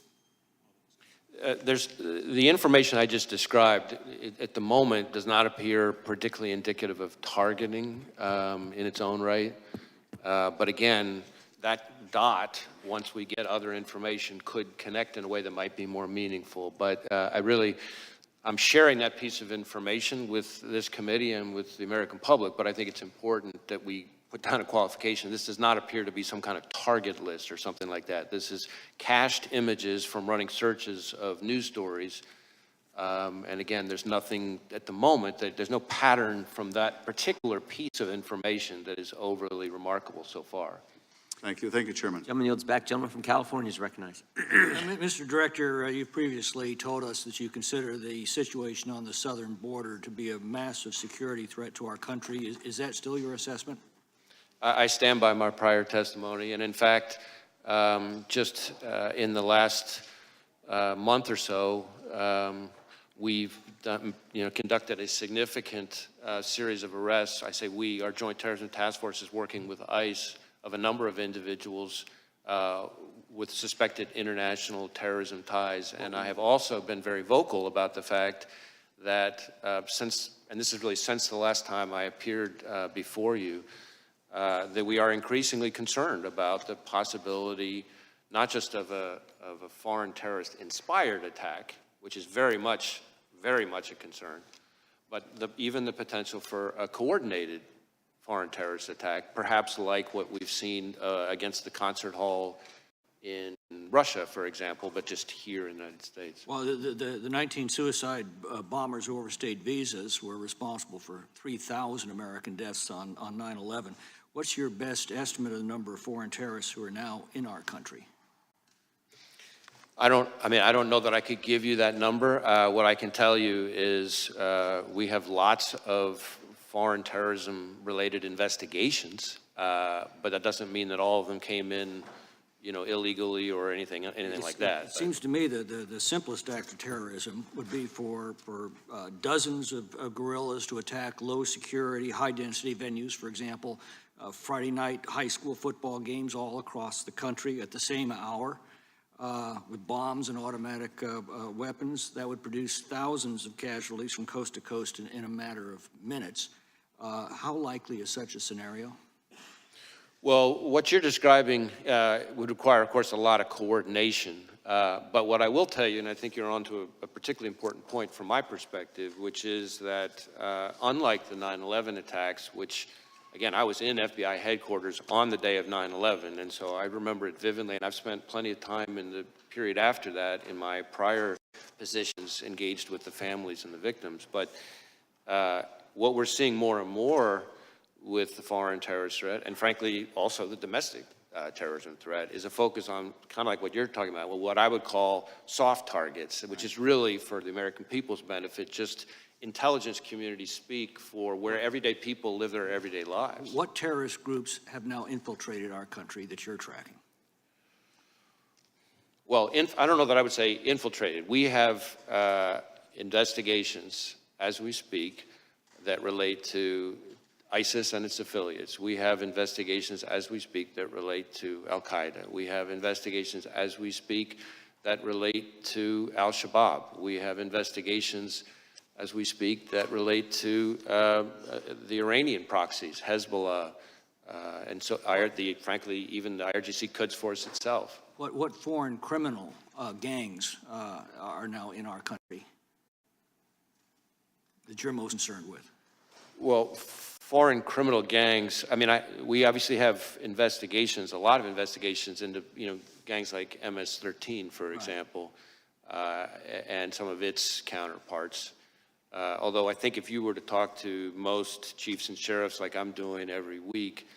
There's the information I just described at the moment does not appear particularly indicative of targeting in its own right. But again, that dot, once we get other information, could connect in a way that might be more meaningful. But I'm sharing that piece of information with this committee and with the American public, but I think it's important that we put down a qualification. This does not appear to be some kind of target list or something like that. This is cached images from running searches of news stories. And again, there's nothing at the moment, there's no pattern from that particular piece of information that is overly remarkable so far. Thank you. Thank you, Chairman. Gentleman yields back. Gentleman from California is recognized. Mr. Director, you previously told us that you consider the situation on the southern border to be a massive security threat to our country. Is that still your assessment? I stand by my prior testimony, and in fact, just in the last month or so, we've done, conducted a significant series of arrests. I say we, our Joint Terrorism Task Force is working with ICE of a number of individuals with suspected international terrorism ties, and I have also been very vocal about the fact that and this is really since the last time I appeared before you, that we are increasingly concerned about the possibility not just of a foreign terrorist-inspired attack, which is very much a concern, but even the potential for a coordinated foreign terrorist attack, perhaps like what we've seen against the concert hall in Russia, for example, but just here in the United States. Well, the 19 suicide bombers who overstayed visas were responsible for 3,000 American deaths on 9/11. What's your best estimate of the number of foreign terrorists who are now in our country? I don't know that I could give you that number. What I can tell you is we have lots of foreign terrorism-related investigations, but that doesn't mean that all of them came in, illegally or anything like that. It seems to me that the simplest act of terrorism would be for dozens of guerrillas to attack low-security, high-density venues, for example, Friday night high school football games all across the country at the same hour with bombs and automatic weapons. That would produce thousands of casualties from coast to coast in a matter of minutes. How likely is such a scenario? Well, what you're describing would require, of course, a lot of coordination. But what I will tell you, and I think you're onto a particularly important point from my perspective, which is that unlike the 9/11 attacks, which, again, I was in FBI headquarters on the day of 9/11, and so I remember it vividly, and I've spent plenty of time in the period after that in my prior positions engaged with the families and the victims. But what we're seeing more and more with the foreign terrorist threat, and frankly also the domestic terrorism threat, is a focus on kind of like what you're talking about, well, what I would call soft targets, which is really for the American people's benefit, just intelligence community speak for where everyday people live their everyday lives. What terrorist groups have now infiltrated our country that you're tracking? Well, I don't know that I would say infiltrated. We have investigations as we speak that relate to ISIS and its affiliates. We have investigations as we speak that relate to Al-Qaeda. We have investigations as we speak that relate to Al-Shabaab. We have investigations as we speak that relate to the Iranian proxies, Hezbollah, and so frankly, even the IRGC Quds Force itself. What foreign criminal gangs are now in our country that you're most concerned with? Well, foreign criminal gangs, I mean, we obviously have investigations, a lot of investigations into, gangs like MS-13, for example, and some of its counterparts. Although I think if you were to talk to most chiefs and sheriffs like I'm doing every week,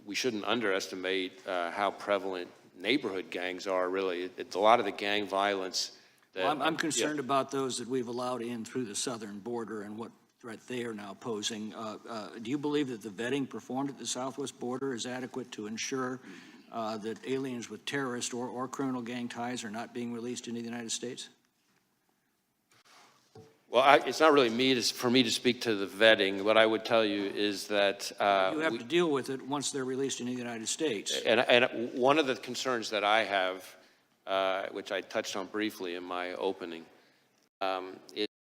we shouldn't underestimate how prevalent neighborhood gangs are, really. It's a lot of the gang violence that... Well, I'm concerned about those that we've allowed in through the southern border and what threat they are now posing. Do you believe that the vetting performed at the southwest border is adequate to ensure that aliens with terrorist or criminal gang ties are not being released into the United States? Well, it's not really for me to speak to the vetting. What I would tell you is that... you have to deal with it once they're released into the United States. And one of the concerns that I have, which I touched on briefly in my opening,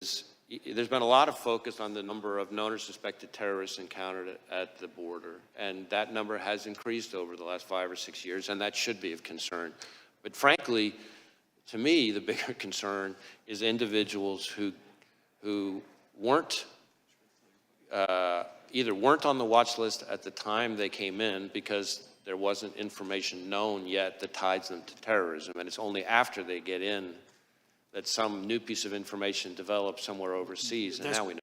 is there's been a lot of focus on the number of known or suspected terrorists encountered at the border, and that number has increased over the last 5 or 6 years, and that should be of concern. But frankly, to me, the bigger concern is individuals who weren't either weren't on the watch list at the time they came in because there wasn't information known yet that ties them to terrorism, and it's only after they get in that some new piece of information develops somewhere overseas, and now we know.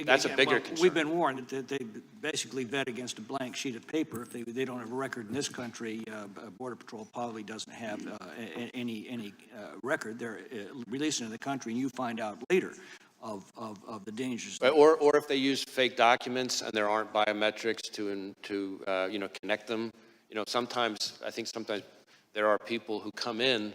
That's a bigger concern. We've been warned that they basically vet against a blank sheet of paper. If they don't have a record in this country, Border Patrol probably doesn't have any record. They're released into the country, and you find out later of the dangers. Or if they use fake documents and there aren't biometrics to connect them. Sometimes there are people who come in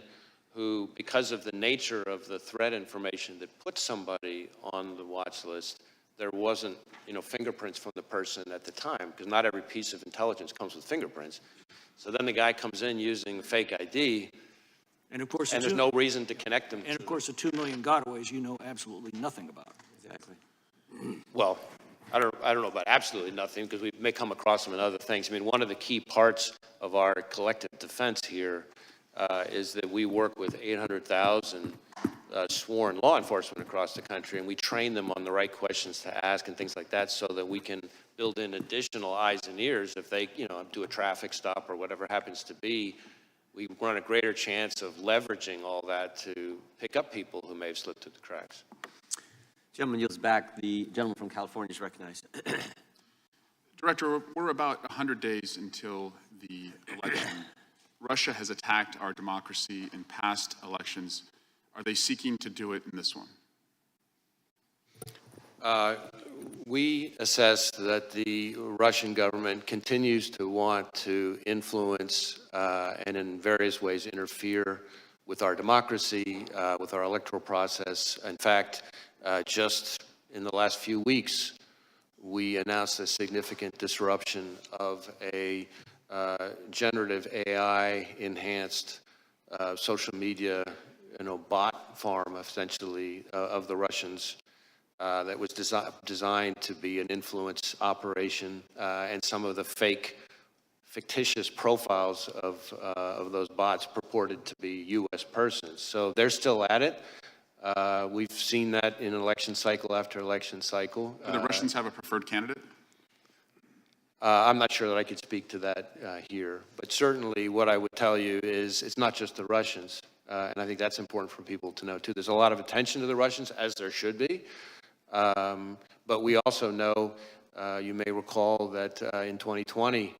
who, because of the nature of the threat information that puts somebody on the watch list, there wasn't, fingerprints from the person at the time, because not every piece of intelligence comes with fingerprints. So then the guy comes in using fake ID, and of course, there's no reason to connect them. And of course, the 2 million gotaways you know absolutely nothing about. Exactly. Well, I don't know about absolutely nothing, because we may come across them in other things. I mean, one of the key parts of our collective defense here is that we work with 800,000 sworn law enforcement across the country, and we train them on the right questions to ask and things like that, so that we can build in additional eyes and ears if they, do a traffic stop or whatever happens to be. We run a greater chance of leveraging all that to pick up people who may have slipped through the cracks. Gentleman yields back. The gentleman from California is recognized. Director, we're about 100 days until the election. Russia has attacked our democracy in past elections. Are they seeking to do it in this one? We assess that the Russian government continues to want to influence and in various ways interfere with our democracy, with our electoral process. In fact, just in the last few weeks, we announced a significant disruption of a generative AI-enhanced social media, bot farm, essentially, of the Russians that was designed to be an influence operation, and some of the fictitious profiles of those bots purported to be U.S. persons. So they're still at it. We've seen that in election cycle after election cycle. Do the Russians have a preferred candidate? I'm not sure that I could speak to that here, but certainly what I would tell you is it's not just the Russians, and I think that's important for people to know too. There's a lot of attention to the Russians, as there should be, but we also know, you may recall that in 2020,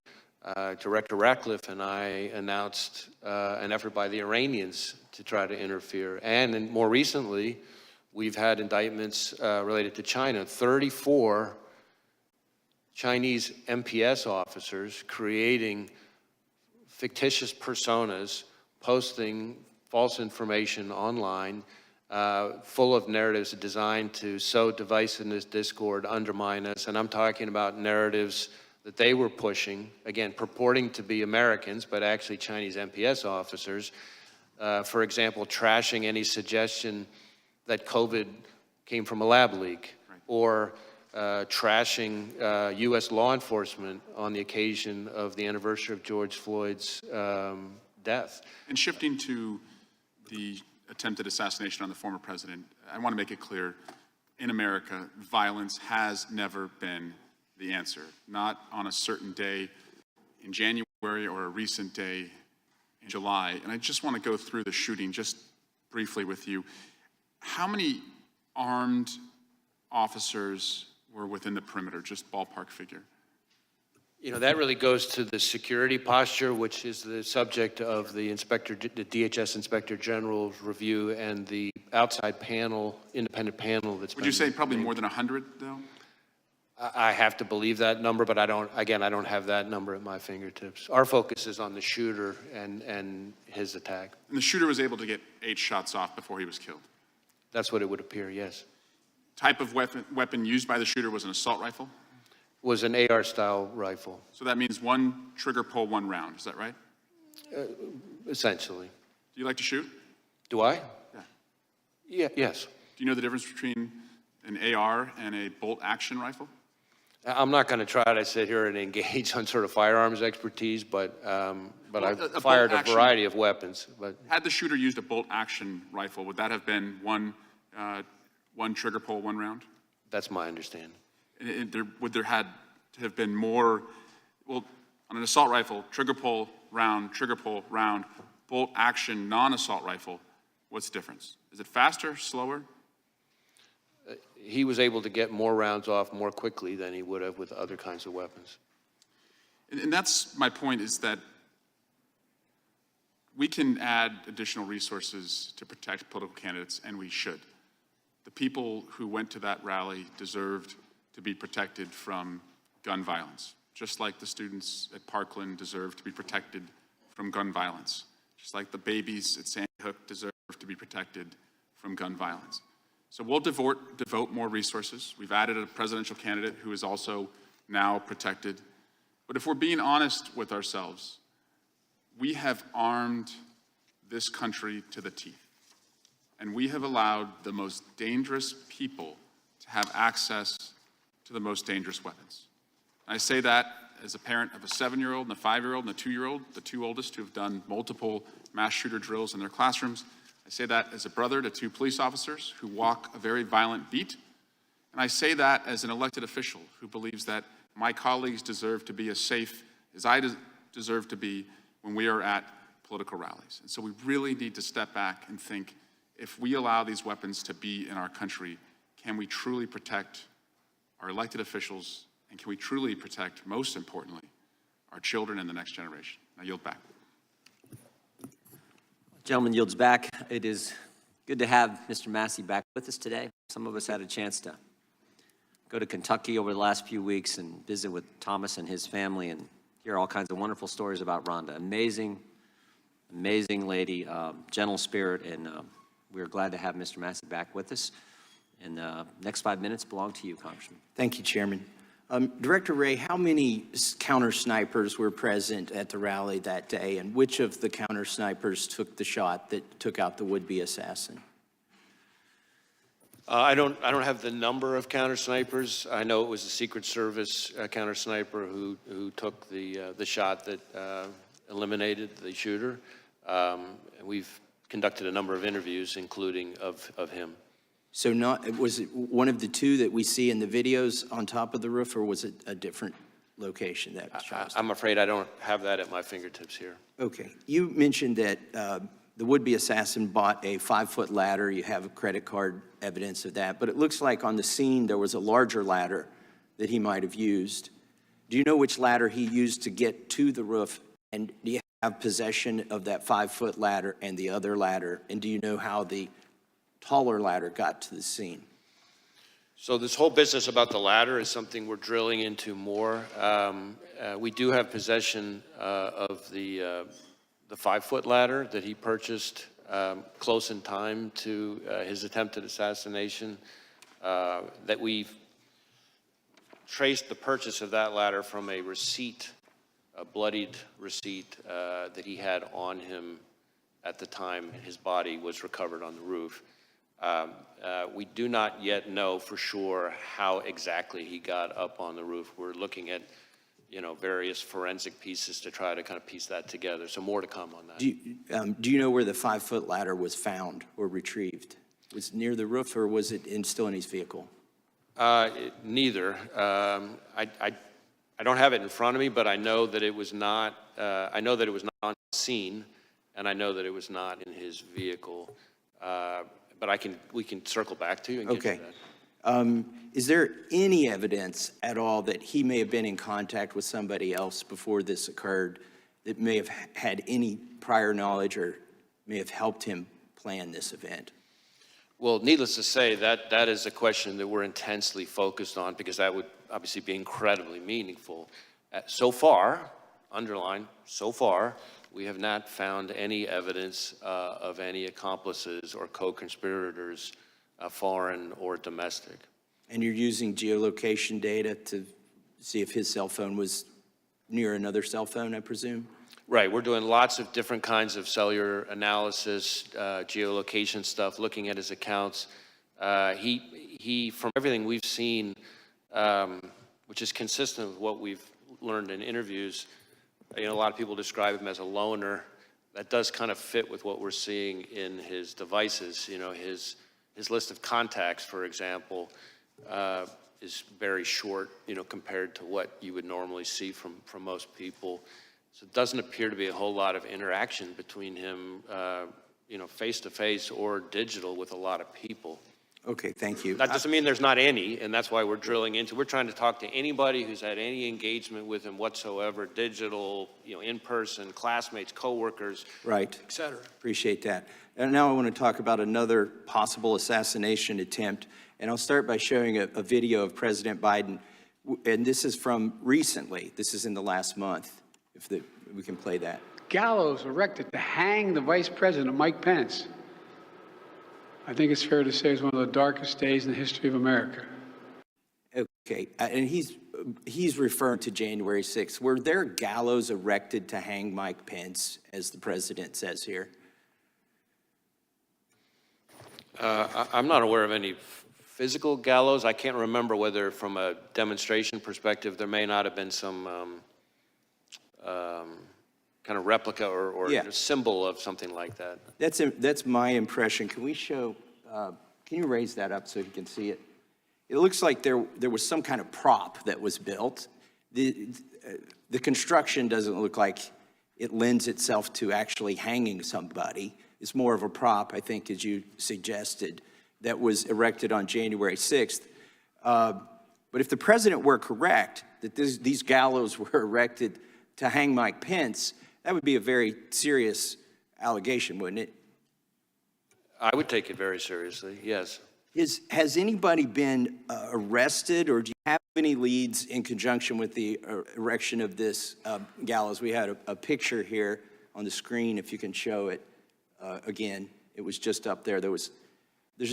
Director Ratcliffe and I announced an effort by the Iranians to try to interfere, and more recently, we've had indictments related to China. 34 Chinese MPS officers creating fictitious personas, posting false information online, full of narratives designed to sow divisiveness, discord, undermine us. And I'm talking about narratives that they were pushing, again, purporting to be Americans, but actually Chinese MPS officers. For example, trashing any suggestion that COVID came from a lab leak, or trashing U.S. law enforcement on the occasion of the anniversary of George Floyd's death. And shifting to the attempted assassination on the former president, I want to make it clear, in America, violence has never been the answer. Not on a certain day in January or a recent day in July. And I just want to go through the shooting just briefly with you. How many armed officers were within the perimeter, just ballpark figure? You know, that really goes to the security posture, which is the subject of the DHS Inspector General's review and the outside panel, independent panel that's Would you say probably more than 100, though? I have to believe that number, but I don't have that number at my fingertips. Our focus is on the shooter and his attack. And the shooter was able to get 8 shots off before he was killed? That's what it would appear, yes. Type of weapon used by the shooter was an assault rifle? Was an AR-style rifle. So that means one trigger pull, one round, is that right? Essentially. Do you like to shoot? Do I? Yeah. Yeah, yes. Do you know the difference between an AR and a bolt-action rifle? I'm not going to try to sit here and engage on sort of firearms expertise, but I've fired a variety of weapons. But had the shooter used a bolt-action rifle, would that have been one trigger pull, one round? that's my understanding. Would there had to have been more, well, on an assault rifle, trigger pull, round, bolt action, non-assault rifle, what's the difference? Is it faster, slower? He was able to get more rounds off more quickly than he would have with other kinds of weapons. And that's my point, is that we can add additional resources to protect political candidates, and we should. The people who went to that rally deserved to be protected from gun violence, just like the students at Parkland deserve to be protected from gun violence, just like the babies at Sandy Hook deserve to be protected from gun violence. So we'll devote more resources. We've added a presidential candidate who is also now protected. But if we're being honest with ourselves, we have armed this country to the teeth. And we have allowed the most dangerous people to have access to the most dangerous weapons. And I say that as a parent of a 7-year-old and a 5-year-old and a 2-year-old, the two oldest who have done multiple mass shooter drills in their classrooms. I say that as a brother to 2 police officers who walk a very violent beat. And I say that as an elected official who believes that my colleagues deserve to be as safe as I deserve to be when we are at political rallies. And so we really need to step back and think, if we allow these weapons to be in our country, can we truly protect our elected officials, and can we truly protect, most importantly, our children and the next generation? I yield back. Gentleman yields back. It is good to have Mr. Massey back with us today. Some of us had a chance to go to Kentucky over the last few weeks and visit with Thomas and his family and hear all kinds of wonderful stories about Rhonda. Amazing, amazing lady, gentle spirit, and we're glad to have Mr. Massey back with us. And the next 5 minutes belong to you, Congressman. Thank you, Chairman. Director Wray, how many counter snipers were present at the rally that day, and which of the counter snipers took the shot that took out the would-be assassin? I don't have the number of counter snipers. I know it was the Secret Service counter sniper who took the shot that eliminated the shooter. And we've conducted a number of interviews, including of him. So was it one of the 2 that we see in the videos on top of the roof, or was it a different location that shot was I'm afraid I don't have that at my fingertips here. Okay. You mentioned that the would-be assassin bought a 5-foot ladder. You have credit card evidence of that. But it looks like on the scene there was a larger ladder that he might have used. Do you know which ladder he used to get to the roof? And do you have possession of that 5-foot ladder and the other ladder? And do you know how the taller ladder got to the scene? So this whole business about the ladder is something we're drilling into more. We do have possession of the 5-foot ladder that he purchased close in time to his attempted assassination. That we've traced the purchase of that ladder from a receipt, a bloodied receipt that he had on him at the time his body was recovered on the roof. We do not yet know for sure how exactly he got up on the roof. We're looking at, various forensic pieces to try to kind of piece that together. So more to come on that. Do you know where the 5-foot ladder was found or retrieved? Was it near the roof or was it still in his vehicle? Neither. I don't have it in front of me, but I know that it was not. I know that it was not on scene, and I know that it was not in his vehicle. But we can circle back to you and get Okay. to that. Is there any evidence at all that he may have been in contact with somebody else before this occurred that may have had any prior knowledge or may have helped him plan this event? Well, needless to say, that is a question that we're intensely focused on because that would obviously be incredibly meaningful. So far, underline, so far, we have not found any evidence of any accomplices or co-conspirators, foreign or domestic. And you're using geolocation data to see if his cell phone was near another cell phone, I presume? Right, we're doing lots of different kinds of cellular analysis, geolocation stuff, looking at his accounts. He, from everything we've seen, which is consistent with what we've learned in interviews, a lot of people describe him as a loner. That does kind of fit with what we're seeing in his devices. His list of contacts, for example, is very short, compared to what you would normally see from most people. So it doesn't appear to be a whole lot of interaction between him, face-to-face or digital with a lot of people. Okay, thank you. That doesn't mean there's not any, and that's why we're drilling into. We're trying to talk to anybody who's had any engagement with him whatsoever, digital, in person, classmates, coworkers, Right. et cetera. Appreciate that. And now I want to talk about another possible assassination attempt. And I'll start by showing a video of President Biden. And this is from recently. This is in the last month, we can play that. Gallows erected to hang the Vice President, Mike Pence. I think it's fair to say it's one of the darkest days in the history of America. Okay, and he's referring to January 6th. Were there gallows erected to hang Mike Pence, as the president says here? I'm not aware of any physical gallows. I can't remember whether from a demonstration perspective, there may not have been some kind of replica or Yeah. symbol of something like that. That's my impression. Can we show, can you raise that up so you can see it? It looks like there was some kind of prop that was built. The construction doesn't look like it lends itself to actually hanging somebody. It's more of a prop, I think, as you suggested, that was erected on January 6th. But if the president were correct, that these gallows were erected to hang Mike Pence, that would be a very serious allegation, wouldn't it? I would take it very seriously, yes. Has anybody been arrested, or do you have any leads in conjunction with the erection of this gallows? We had a picture here on the screen, if you can show it again. It was just up there. There's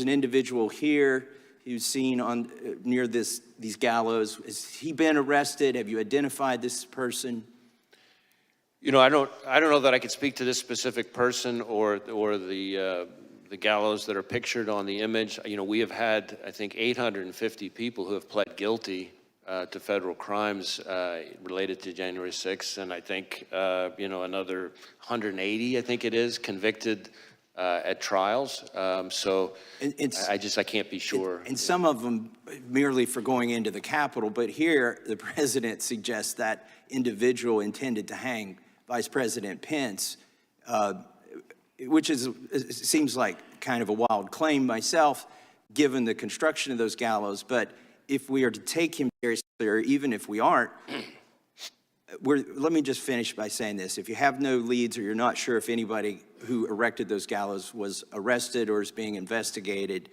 an individual here who's seen near these gallows. Has he been arrested? Have you identified this person? I don't know that I could speak to this specific person or the gallows that are pictured on the image. We have had, I think, 850 people who have pled guilty to federal crimes related to January 6th, and I think, another 180, I think it is, convicted at trials. So And it's- I can't be sure. And some of them merely for going into the Capitol, but here the president suggests that individual intended to hang Vice President Pence, which seems like kind of a wild claim myself, given the construction of those gallows. But if we are to take him seriously, or even if we aren't, let me just finish by saying this. If you have no leads or you're not sure if anybody who erected those gallows was arrested or is being investigated,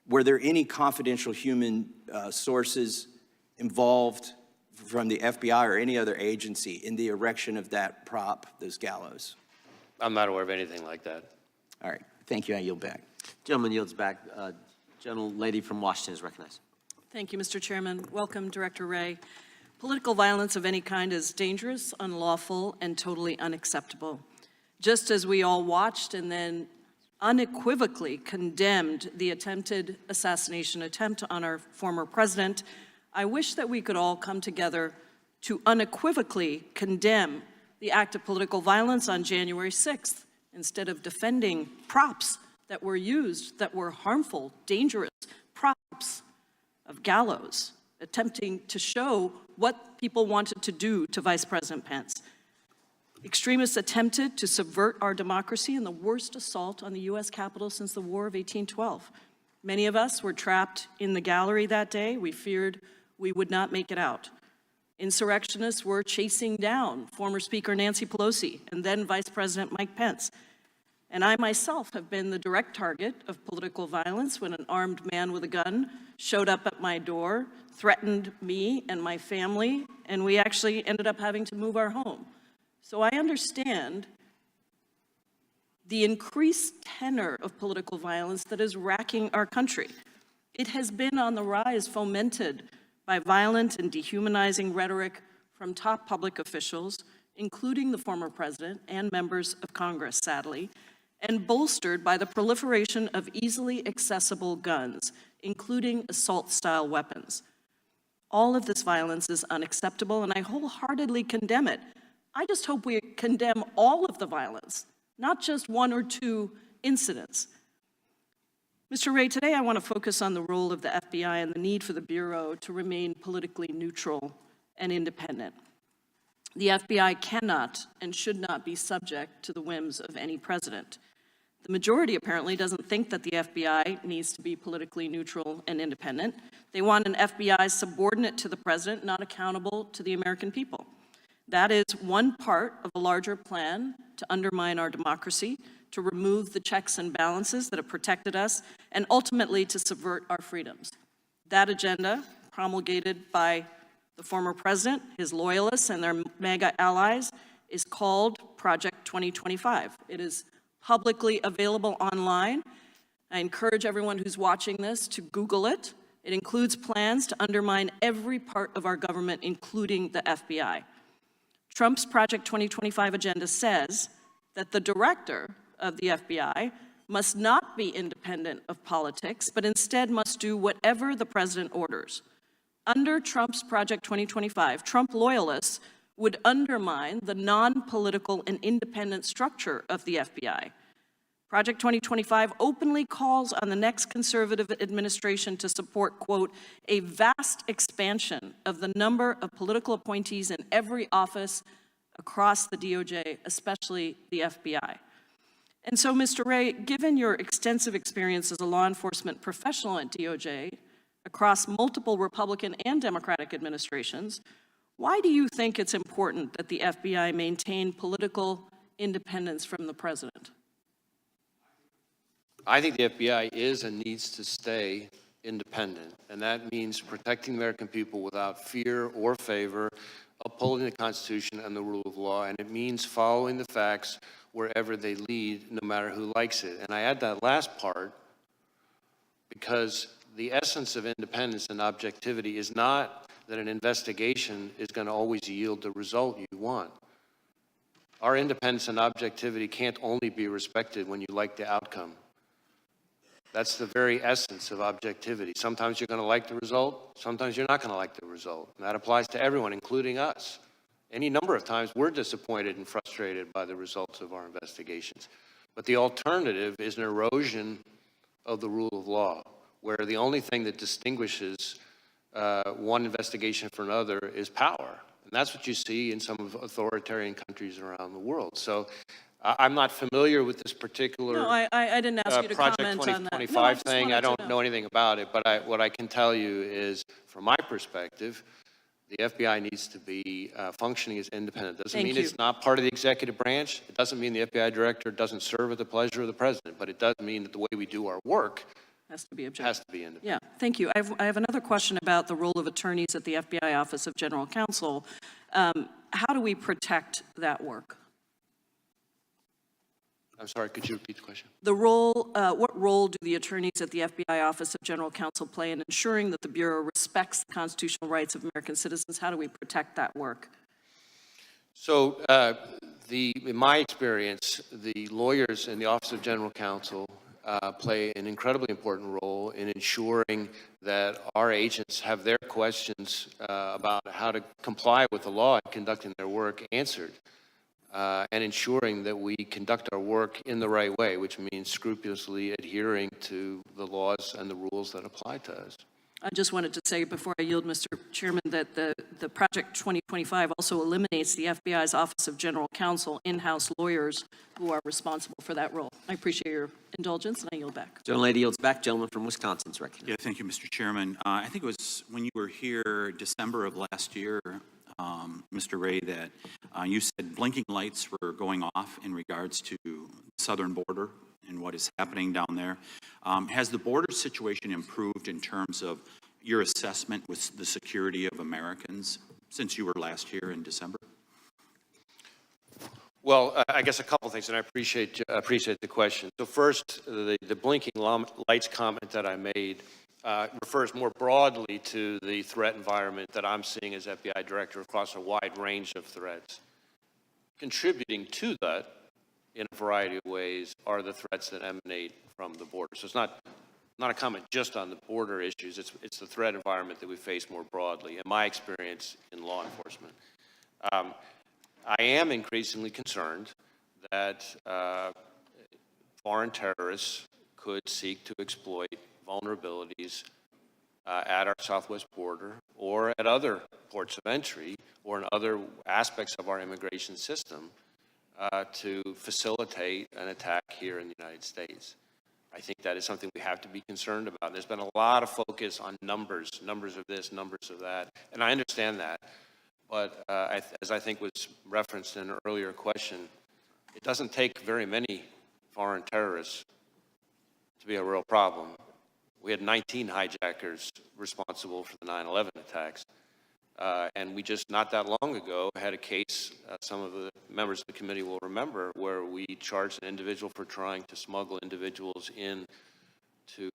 were there any confidential human sources involved from the FBI or any other agency in the erection of that prop, those gallows? I'm not aware of anything like that. All right, thank you, I yield back. Gentleman yields back. Gentlelady from Washington is recognized. Thank you, Mr. Chairman. Welcome, Director Wray. Political violence of any kind is dangerous, unlawful, and totally unacceptable. Just as we all watched and then unequivocally condemned the attempted assassination attempt on our former president, I wish that we could all come together to unequivocally condemn the act of political violence on January 6th, instead of defending props that were used that were harmful, dangerous props of gallows, attempting to show what people wanted to do to Vice President Pence. Extremists attempted to subvert our democracy in the worst assault on the U.S. Capitol since the War of 1812. Many of us were trapped in the gallery that day. We feared we would not make it out. Insurrectionists were chasing down former Speaker Nancy Pelosi and then Vice President Mike Pence. And I myself have been the direct target of political violence when an armed man with a gun showed up at my door, threatened me and my family, and we actually ended up having to move our home. So I understand the increased tenor of political violence that is racking our country. It has been on the rise, fomented by violent and dehumanizing rhetoric from top public officials, including the former president and members of Congress, sadly, and bolstered by the proliferation of easily accessible guns, including assault-style weapons. All of this violence is unacceptable, and I wholeheartedly condemn it. I just hope we condemn all of the violence, not just one or two incidents. Mr. Wray, today I want to focus on the role of the FBI and the need for the Bureau to remain politically neutral and independent. The FBI cannot and should not be subject to the whims of any president. The majority apparently doesn't think that the FBI needs to be politically neutral and independent. They want an FBI subordinate to the president, not accountable to the American people. That is one part of a larger plan to undermine our democracy, to remove the checks and balances that have protected us, and ultimately to subvert our freedoms. That agenda, promulgated by the former president, his loyalists, and their MAGA allies, is called Project 2025. It is publicly available online. I encourage everyone who's watching this to Google it. It includes plans to undermine every part of our government, including the FBI. Trump's Project 2025 agenda says that the director of the FBI must not be independent of politics, but instead must do whatever the president orders. Under Trump's Project 2025, Trump loyalists would undermine the non-political and independent structure of the FBI. Project 2025 openly calls on the next conservative administration to support, quote, a vast expansion of the number of political appointees in every office across the DOJ, especially the FBI. And so, Mr. Wray, given your extensive experience as a law enforcement professional at DOJ across multiple Republican and Democratic administrations, why do you think it's important that the FBI maintain political independence from the president? I think the FBI is and needs to stay independent, and that means protecting the American people without fear or favor, upholding the Constitution and the rule of law, and it means following the facts wherever they lead, no matter who likes it. And I add that last part because the essence of independence and objectivity is not that an investigation is going to always yield the result you want. Our independence and objectivity can't only be respected when you like the outcome. That's the very essence of objectivity. Sometimes you're going to like the result, sometimes you're not going to like the result. And that applies to everyone, including us. any number of times, we're disappointed and frustrated by the results of our investigations. But the alternative is an erosion of the rule of law, where the only thing that distinguishes one investigation from another is power. And that's what you see in some authoritarian countries around the world. So I'm not familiar with this particular No, I didn't ask you to Project comment on that. 2025 thing. I don't know. know anything about it, but what I can tell you is, from my perspective, the FBI needs to be functioning as independent. Doesn't Thank mean you. it's not part of the executive branch. It doesn't mean the FBI director doesn't serve at the pleasure of the president, but it does mean that the way we do our work Has to be objective. has to be independent. Yeah, thank you. I have another question about the role of attorneys at the FBI Office of General Counsel. How do we protect that work? I'm sorry, could you repeat the question? The role, what role do the attorneys at the FBI Office of General Counsel play in ensuring that the Bureau respects the constitutional rights of American citizens? How do we protect that work? So in my experience, the lawyers in the Office of General Counsel play an incredibly important role in ensuring that our agents have their questions about how to comply with the law and conducting their work answered, and ensuring that we conduct our work in the right way, which means scrupulously adhering to the laws and the rules that apply to us. I just wanted to say before I yield, Mr. Chairman, that the Project 2025 also eliminates the FBI's Office of General Counsel in-house lawyers who are responsible for that role. I appreciate your indulgence, and I yield back. Gentlelady yields back. Gentleman from Wisconsin is recognized. Yeah, thank you, Mr. Chairman. I think it was when you were here December of last year, Mr. Wray, that you said blinking lights were going off in regards to the southern border and what is happening down there. Has the border situation improved in terms of your assessment with the security of Americans since you were last here in December? Well, I guess a couple things, and I appreciate the question. So first, the blinking lights comment that I made refers more broadly to the threat environment that I'm seeing as FBI director across a wide range of threats. Contributing to that in a variety of ways are the threats that emanate from the border. So it's not a comment just on the border issues, it's the threat environment that we face more broadly, in my experience in law enforcement. I am increasingly concerned that foreign terrorists could seek to exploit vulnerabilities at our southwest border or at other ports of entry or in other aspects of our immigration system to facilitate an attack here in the United States. I think that is something we have to be concerned about. There's been a lot of focus on numbers of this, numbers of that, and I understand that. But as I think was referenced in an earlier question, it doesn't take very many foreign terrorists to be a real problem. We had 19 hijackers responsible for the 9/11 attacks. And we just, not that long ago, had a case, some of the members of the committee will remember, where we charged an individual for trying to smuggle individuals in to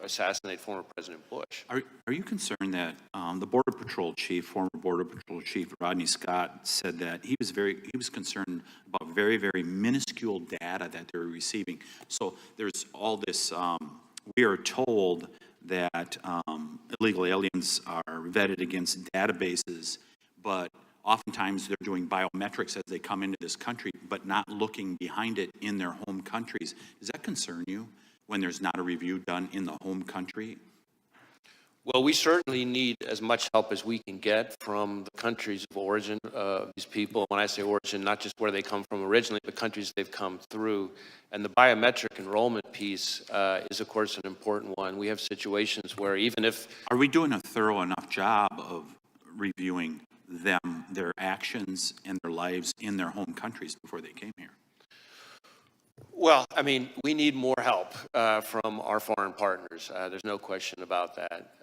assassinate former President Bush. Are you concerned that the Border Patrol chief, former Border Patrol chief Rodney Scott, said that he was concerned about very, very minuscule data that they were receiving? So there's all this, we are told that illegal aliens are vetted against databases, but oftentimes they're doing biometrics as they come into this country, but not looking behind it in their home countries. Does that concern you when there's not a review done in the home country? Well, we certainly need as much help as we can get from the countries of origin of these people. When I say origin, not just where they come from originally, but countries they've come through. And the biometric enrollment piece is, of course, an important one. We have situations where even if... Are we doing a thorough enough job of reviewing them, their actions and their lives in their home countries before they came here? Well, I mean, we need more help from our foreign partners. There's no question about that.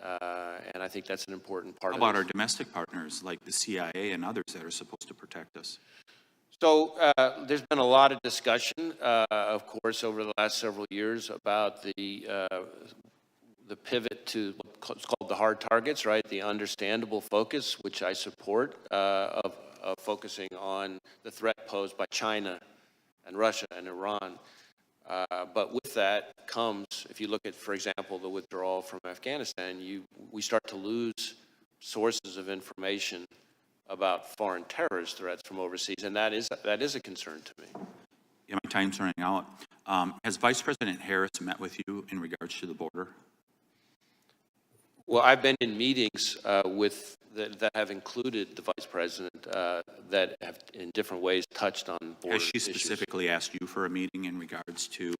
And I think that's an important part of it. How about our domestic partners like the CIA and others that are supposed to protect us? So there's been a lot of discussion, of course, over the last several years about the pivot to what's called the hard targets, right? The understandable focus, which I support, of focusing on the threat posed by China and Russia and Iran. But with that comes, if you look at, for example, the withdrawal from Afghanistan, we start to lose sources of information about foreign terrorist threats from overseas, and that is a concern to me. Yeah, my time's running out. Has Vice President Harris met with you in regards to the border? Well, I've been in meetings that have included the Vice President that have in different ways touched on border Has she issues. specifically asked you for a meeting in regards to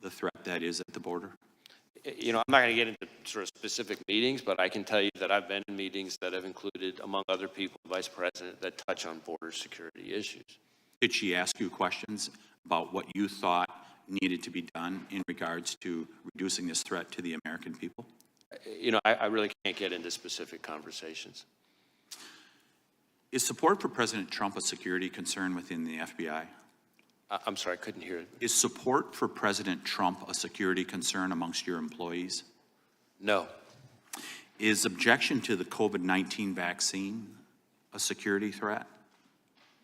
the threat that is at the border? You know, I'm not going to get into sort of specific meetings, but I can tell you that I've been in meetings that have included, among other people, the Vice President that touch on border security issues. Did she ask you questions about what you thought needed to be done in regards to reducing this threat to the American people? You know, I really can't get into specific conversations. Is support for President Trump a security concern within the FBI? I'm sorry, I couldn't hear it. Is support for President Trump a security concern amongst your employees? No. Is objection to the COVID-19 vaccine a security threat?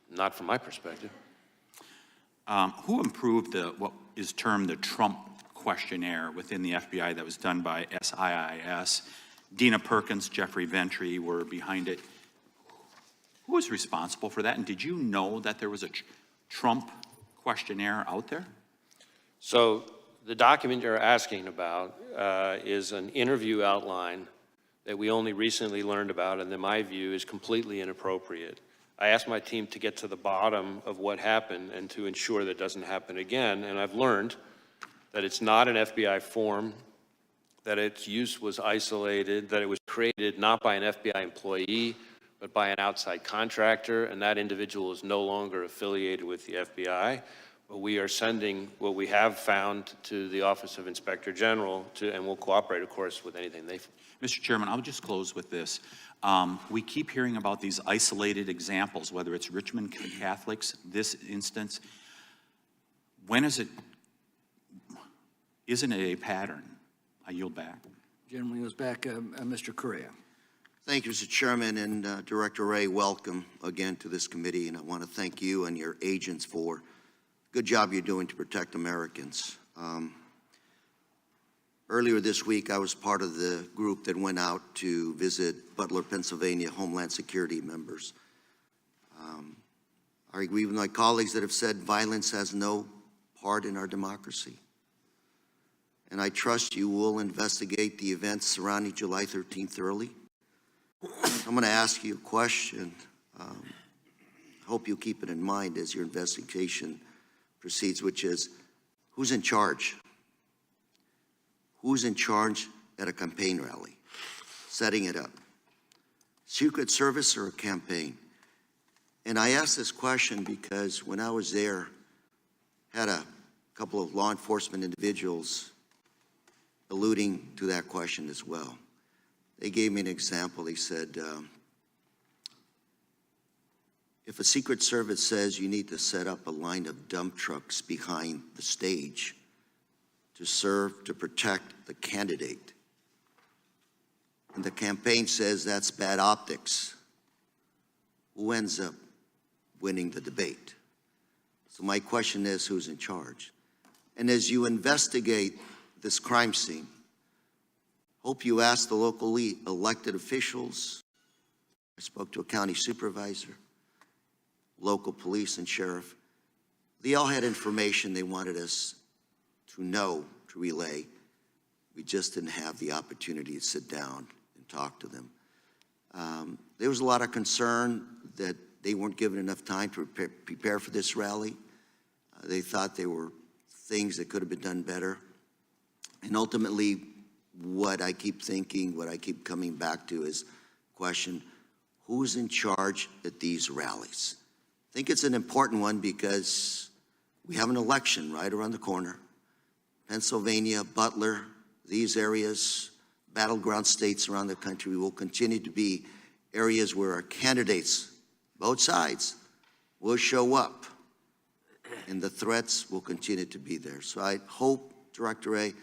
Not from my perspective. Who improved what is termed the Trump questionnaire within the FBI that was done by SIIS? Dina Perkins, Jeffrey Ventry were behind it. Who was responsible for that? And did you know that there was a Trump questionnaire out there? So the document you're asking about is an interview outline that we only recently learned about, and in my view is completely inappropriate. I asked my team to get to the bottom of what happened and to ensure that it doesn't happen again, and I've learned that it's not an FBI form, that its use was isolated, that it was created not by an FBI employee, but by an outside contractor, and that individual is no longer affiliated with the FBI. But we are sending what we have found to the Office of Inspector General, and we'll cooperate, of course, with anything they find. Mr. Chairman, I'll just close with this. We keep hearing about these isolated examples, whether it's Richmond Catholics, this instance. Isn't it a pattern? I yield back. Gentleman goes back, Mr. Correa. Thank you, Mr. Chairman, and Director Wray, welcome again to this committee, and I want to thank you and your agents for the good job you're doing to protect Americans. Earlier this week, I was part of the group that went out to visit Butler, Pennsylvania Homeland Security members. I agree with my colleagues that have said violence has no part in our democracy. And I trust you will investigate the events surrounding July 13th thoroughly. I'm going to ask you a question. I hope you'll keep it in mind as your investigation proceeds, which is, who's in charge? Who's in charge at a campaign rally, setting it up? Secret Service or a campaign? And I ask this question because when I was there, had a couple of law enforcement individuals alluding to that question as well. They gave me an example. They said, if a Secret Service says you need to set up a line of dump trucks behind the stage to protect the candidate, and the campaign says that's bad optics, who ends up winning the debate? So my question is, who's in charge? And as you investigate this crime scene, hope you ask the locally elected officials. I spoke to a county supervisor, local police and sheriff. They all had information they wanted us to know, to relay. We just didn't have the opportunity to sit down and talk to them. There was a lot of concern that they weren't given enough time to prepare for this rally. They thought there were things that could have been done better. And ultimately, what I keep thinking, what I keep coming back to is question, who's in charge at these rallies? I think it's an important one because we have an election right around the corner. Pennsylvania, Butler, these areas, battleground states around the country will continue to be areas where our candidates, both sides, will show up, and the threats will continue to be there. So I hope, Director Wray,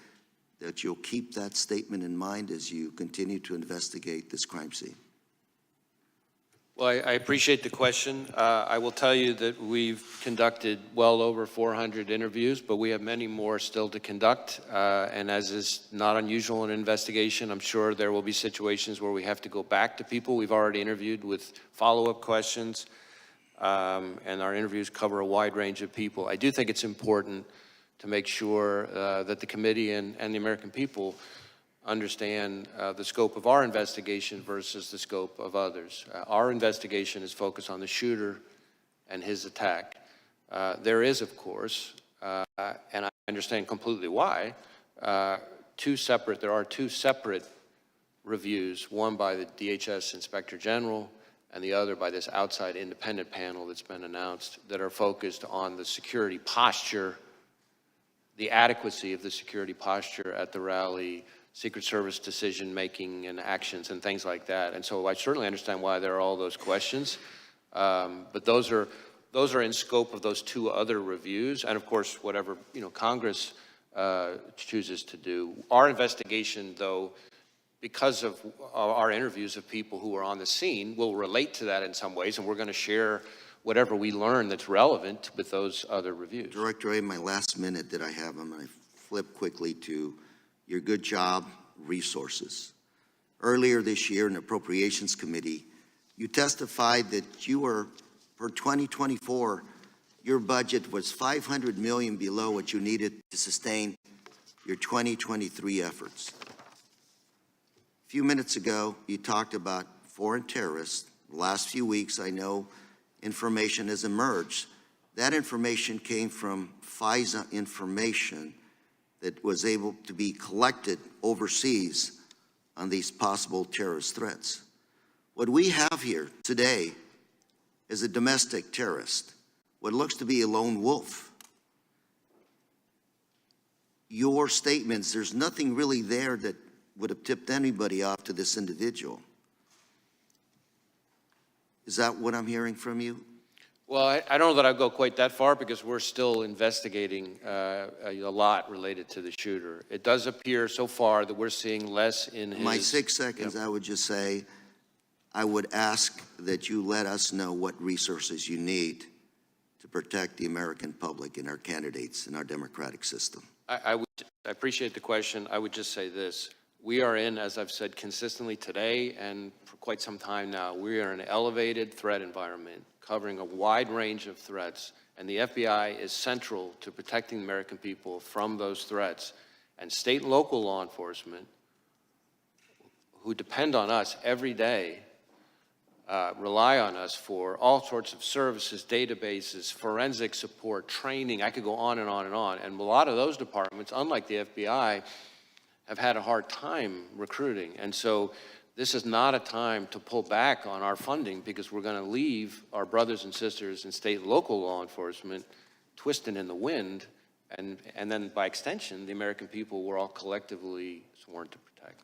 that you'll keep that statement in mind as you continue to investigate this crime scene. Well, I appreciate the question. I will tell you that we've conducted well over 400 interviews, but we have many more still to conduct. And as is not unusual in an investigation, I'm sure there will be situations where we have to go back to people we've already interviewed with follow-up questions. And our interviews cover a wide range of people. I do think it's important to make sure that the committee and the American people understand the scope of our investigation versus the scope of others. Our investigation is focused on the shooter and his attack. There is, of course, and I understand completely why, there are two separate reviews, one by the DHS Inspector General and the other by this outside independent panel that's been announced, that are focused on the security posture, the adequacy of the security posture at the rally, Secret Service decision-making and actions and things like that. And so I certainly understand why there are all those questions, but those are in scope of those two other reviews, and of course, whatever Congress chooses to do. Our investigation, though, because of our interviews of people who are on the scene, will relate to that in some ways, and we're going to share whatever we learn that's relevant with those other reviews. Director Wray, my last minute that I have, I'm going to flip quickly to your good job resources. Earlier this year in the Appropriations Committee, you testified that you were, for 2024, your budget was $500 million below what you needed to sustain your 2023 efforts. A few minutes ago, you talked about foreign terrorists. The last few weeks, I know information has emerged. That information came from FISA information that was able to be collected overseas on these possible terrorist threats. What we have here today is a domestic terrorist, what looks to be a lone wolf. Your statements, there's nothing really there that would have tipped anybody off to this individual. Is that what I'm hearing from you? Well, I don't know that I'd go quite that far because we're still investigating a lot related to the shooter. It does appear so far that we're seeing less in his... My 6 seconds, I would just say, I would ask that you let us know what resources you need to protect the American public and our candidates in our democratic system. I appreciate the question. I would just say this. We are in, as I've said consistently today and for quite some time now, we are in an elevated threat environment covering a wide range of threats, and the FBI is central to protecting the American people from those threats. And state and local law enforcement, who depend on us every day, rely on us for all sorts of services, databases, forensic support, training. I could go on and on and on. And a lot of those departments, unlike the FBI, have had a hard time recruiting. And so this is not a time to pull back on our funding because we're going to leave our brothers and sisters in state and local law enforcement twisting in the wind, and then by extension, the American people we're all collectively sworn to protect.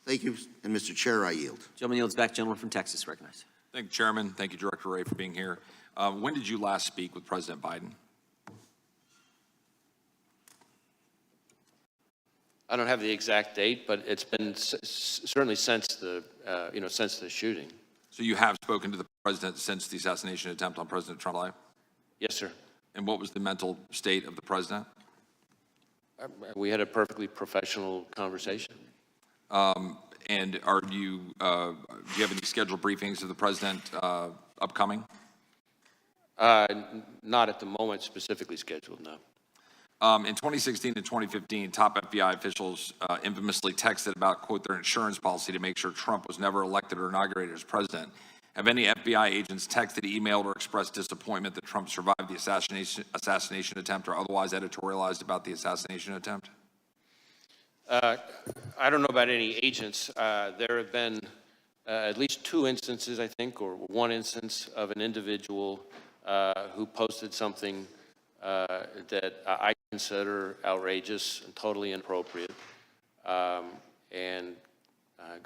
Thank you, and Mr. Chair, I yield. Gentleman yields back. Gentleman from Texas, recognized. Thank you, Chairman. Thank you, Director Wray, for being here. When did you last speak with President Biden? I don't have the exact date, but it's been certainly since the, since the shooting. So you have spoken to the president since the assassination attempt on President Trump's life? Yes, sir. And what was the mental state of the president? We had a perfectly professional conversation. And are you, do you have any scheduled briefings of the president upcoming? Not at the moment specifically scheduled, no. In 2016 and 2015, top FBI officials infamously texted about, quote, their insurance policy to make sure Trump was never elected or inaugurated as president. Have any FBI agents texted, emailed, or expressed disappointment that Trump survived the assassination attempt or otherwise editorialized about the assassination attempt? I don't know about any agents. There have been at least 2 instances, I think, or 1 instance of an individual who posted something that I consider outrageous and totally inappropriate and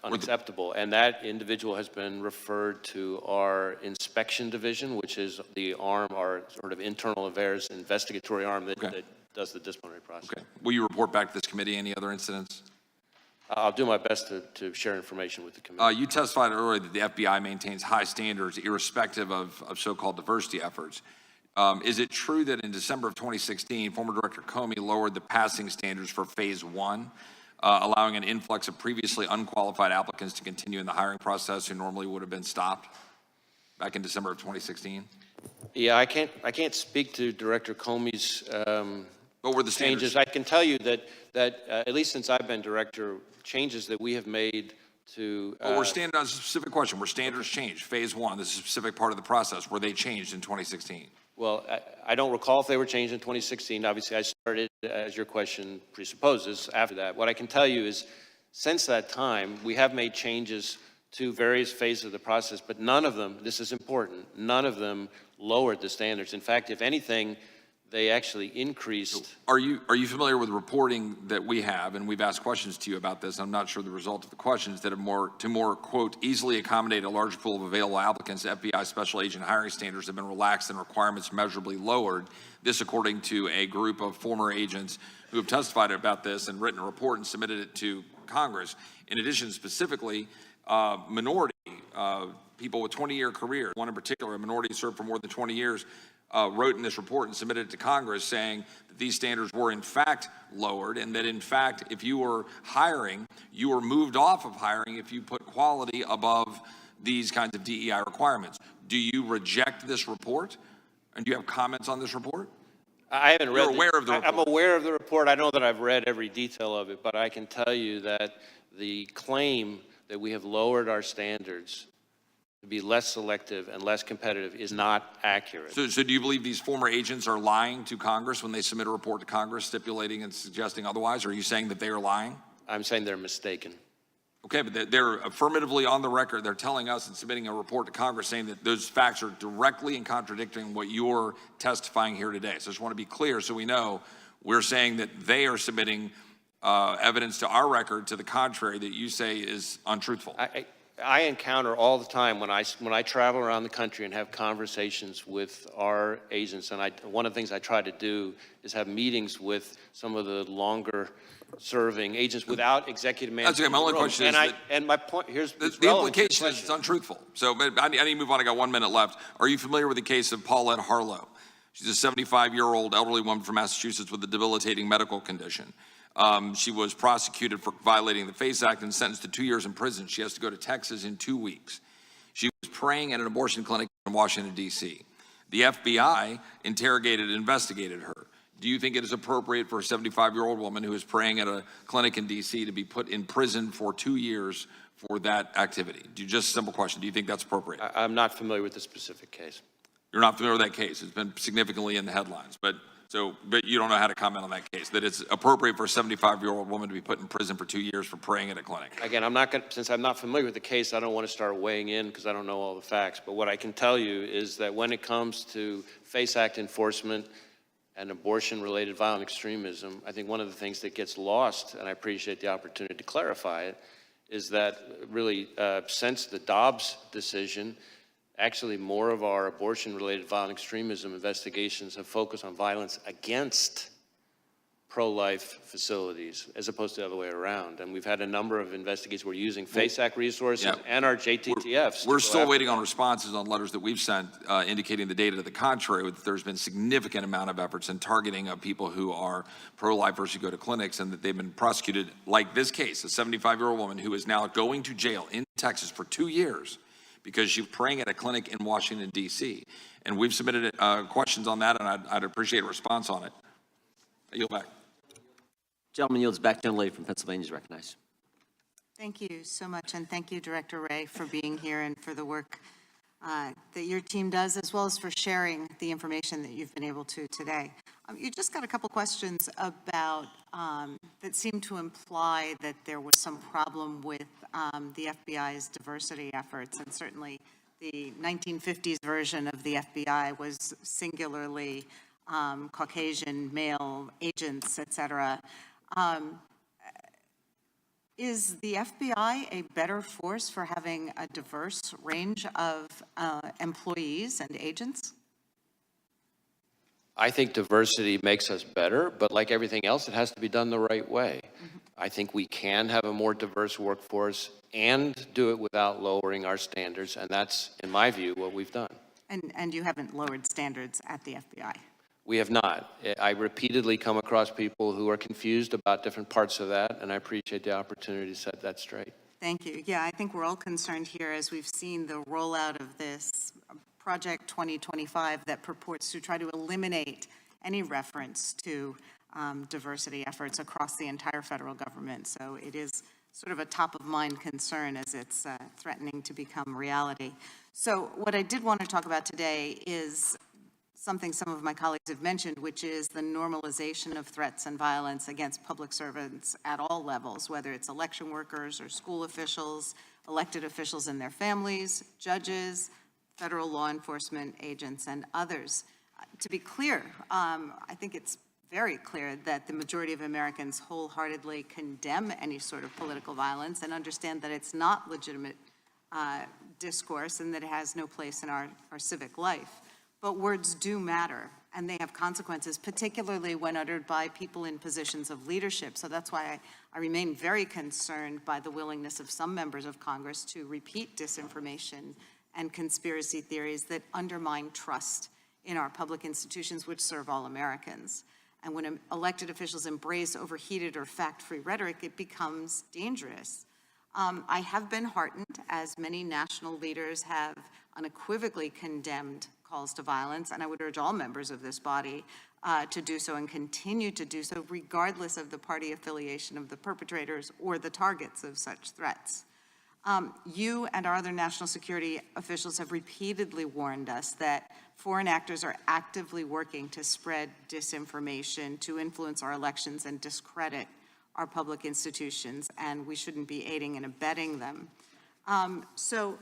unacceptable. And that individual has been referred to our inspection division, which is the arm, our sort of internal affairs investigatory arm that does the disciplinary process. Okay. Will you report back to this committee any other incidents? I'll do my best to share information with the committee. You testified earlier that the FBI maintains high standards irrespective of so-called diversity efforts. Is it true that in December of 2016, former Director Comey lowered the passing standards for Phase 1, allowing an influx of previously unqualified applicants to continue in the hiring process who normally would have been stopped back in December of 2016? Yeah, I can't speak to Director Comey's what were the changes. I can tell you that at least since I've been director, changes that we have made to. Well, we're standing on a specific question. Were standards changed? Phase 1, this is a specific part of the process. Were they changed in 2016? Well, I don't recall if they were changed in 2016. Obviously, I started, as your question presupposes, after that. What I can tell you is, since that time, we have made changes to various phases of the process, but none of them, this is important, none of them lowered the standards. In fact, if anything, they actually increased. Are you familiar with reporting that we have, and we've asked questions to you about this, I'm not sure the result of the questions, that to more, quote, easily accommodate a large pool of available applicants, FBI special agent hiring standards have been relaxed and requirements measurably lowered. This according to a group of former agents who have testified about this and written a report and submitted it to Congress. In addition, specifically, minority, people with 20-year careers, one in particular, a minority served for more than 20 years, wrote in this report and submitted it to Congress saying that these standards were in fact lowered, and that in fact, if you were hiring, you were moved off of hiring if you put quality above these kinds of DEI requirements. Do you reject this report? And do you have comments on this report? I haven't read. You're aware of the report. I'm aware of the report. I know that I've read every detail of it, but I can tell you that the claim that we have lowered our standards to be less selective and less competitive is not accurate. So do you believe these former agents are lying to Congress when they submit a report to Congress stipulating and suggesting otherwise? Or are you saying that they are lying? I'm saying they're mistaken. Okay, but they're affirmatively on the record. They're telling us and submitting a report to Congress saying that those facts are directly in contradicting what you're testifying here today. So I just want to be clear so we know we're saying that they are submitting evidence to our record to the contrary that you say is untruthful. I encounter all the time when I travel around the country and have conversations with our agents, and one of the things I try to do is have meetings with some of the longer serving agents without executive management. That's okay. My only question is and my point here's the implication is it's untruthful. So I need to move on. I got 1 minute left. Are you familiar with the case of Paulette Harlow? She's a 75-year-old elderly woman from Massachusetts with a debilitating medical condition. She was prosecuted for violating the FACE Act and sentenced to 2 years in prison. She has to go to Texas in 2 weeks. She was praying at an abortion clinic in Washington, D.C. The FBI interrogated and investigated her. Do you think it is appropriate for a 75-year-old woman who is praying at a clinic in D.C. to be put in prison for 2 years for that activity? Just a simple question. Do you think that's appropriate? I'm not familiar with the specific case. You're not familiar with that case. It's been significantly in the headlines, but you don't know how to comment on that case, that it's appropriate for a 75-year-old woman to be put in prison for 2 years for praying at a clinic. Again, since I'm not familiar with the case, I don't want to start weighing in because I don't know all the facts. But what I can tell you is that when it comes to FACE Act enforcement and abortion-related violent extremism, I think one of the things that gets lost, and I appreciate the opportunity to clarify it, is that really since the Dobbs decision, actually more of our abortion-related violent extremism investigations have focused on violence against pro-life facilities as opposed to the other way around. And we've had a number of investigations. We're using FACE Act resources and our JTTFs. We're still waiting on responses on letters that we've sent indicating the data to the contrary, that there's been significant amount of efforts in targeting of people who are pro-life versus who go to clinics, and that they've been prosecuted, like this case, a 75-year-old woman who is now going to jail in Texas for 2 years because she was praying at a clinic in Washington, D.C. And we've submitted questions on that, and I'd appreciate a response on it. I yield back. Gentleman yields back. Gentlelady from Pennsylvania is recognized. Thank you so much, and thank you, Director Wray, for being here and for the work that your team does, as well as for sharing the information that you've been able to today. You just got a couple questions about that seem to imply that there was some problem with the FBI's diversity efforts, and certainly the 1950s version of the FBI was singularly Caucasian male agents, et cetera. Is the FBI a better force for having a diverse range of employees and agents? I think diversity makes us better, but like everything else, it has to be done the right way. I think we can have a more diverse workforce and do it without lowering our standards, and that's, in my view, what we've done. And you haven't lowered standards at the FBI. We have not. I repeatedly come across people who are confused about different parts of that, and I appreciate the opportunity to set that straight. Thank you. Yeah, I think we're all concerned here as we've seen the rollout of this Project 2025 that purports to try to eliminate any reference to diversity efforts across the entire federal government. So it is sort of a top-of-mind concern as it's threatening to become reality. So what I did want to talk about today is something some of my colleagues have mentioned, which is the normalization of threats and violence against public servants at all levels, whether it's election workers or school officials, elected officials and their families, judges, federal law enforcement agents, and others. To be clear, I think it's very clear that the majority of Americans wholeheartedly condemn any sort of political violence and understand that it's not legitimate discourse and that it has no place in our civic life. But words do matter, and they have consequences, particularly when uttered by people in positions of leadership. So that's why I remain very concerned by the willingness of some members of Congress to repeat disinformation and conspiracy theories that undermine trust in our public institutions, which serve all Americans. And when elected officials embrace overheated or fact-free rhetoric, it becomes dangerous. I have been heartened, as many national leaders have unequivocally condemned calls to violence, and I would urge all members of this body to do so and continue to do so, regardless of the party affiliation of the perpetrators or the targets of such threats. You and our other national security officials have repeatedly warned us that foreign actors are actively working to spread disinformation, to influence our elections and discredit our public institutions, and we shouldn't be aiding and abetting them. So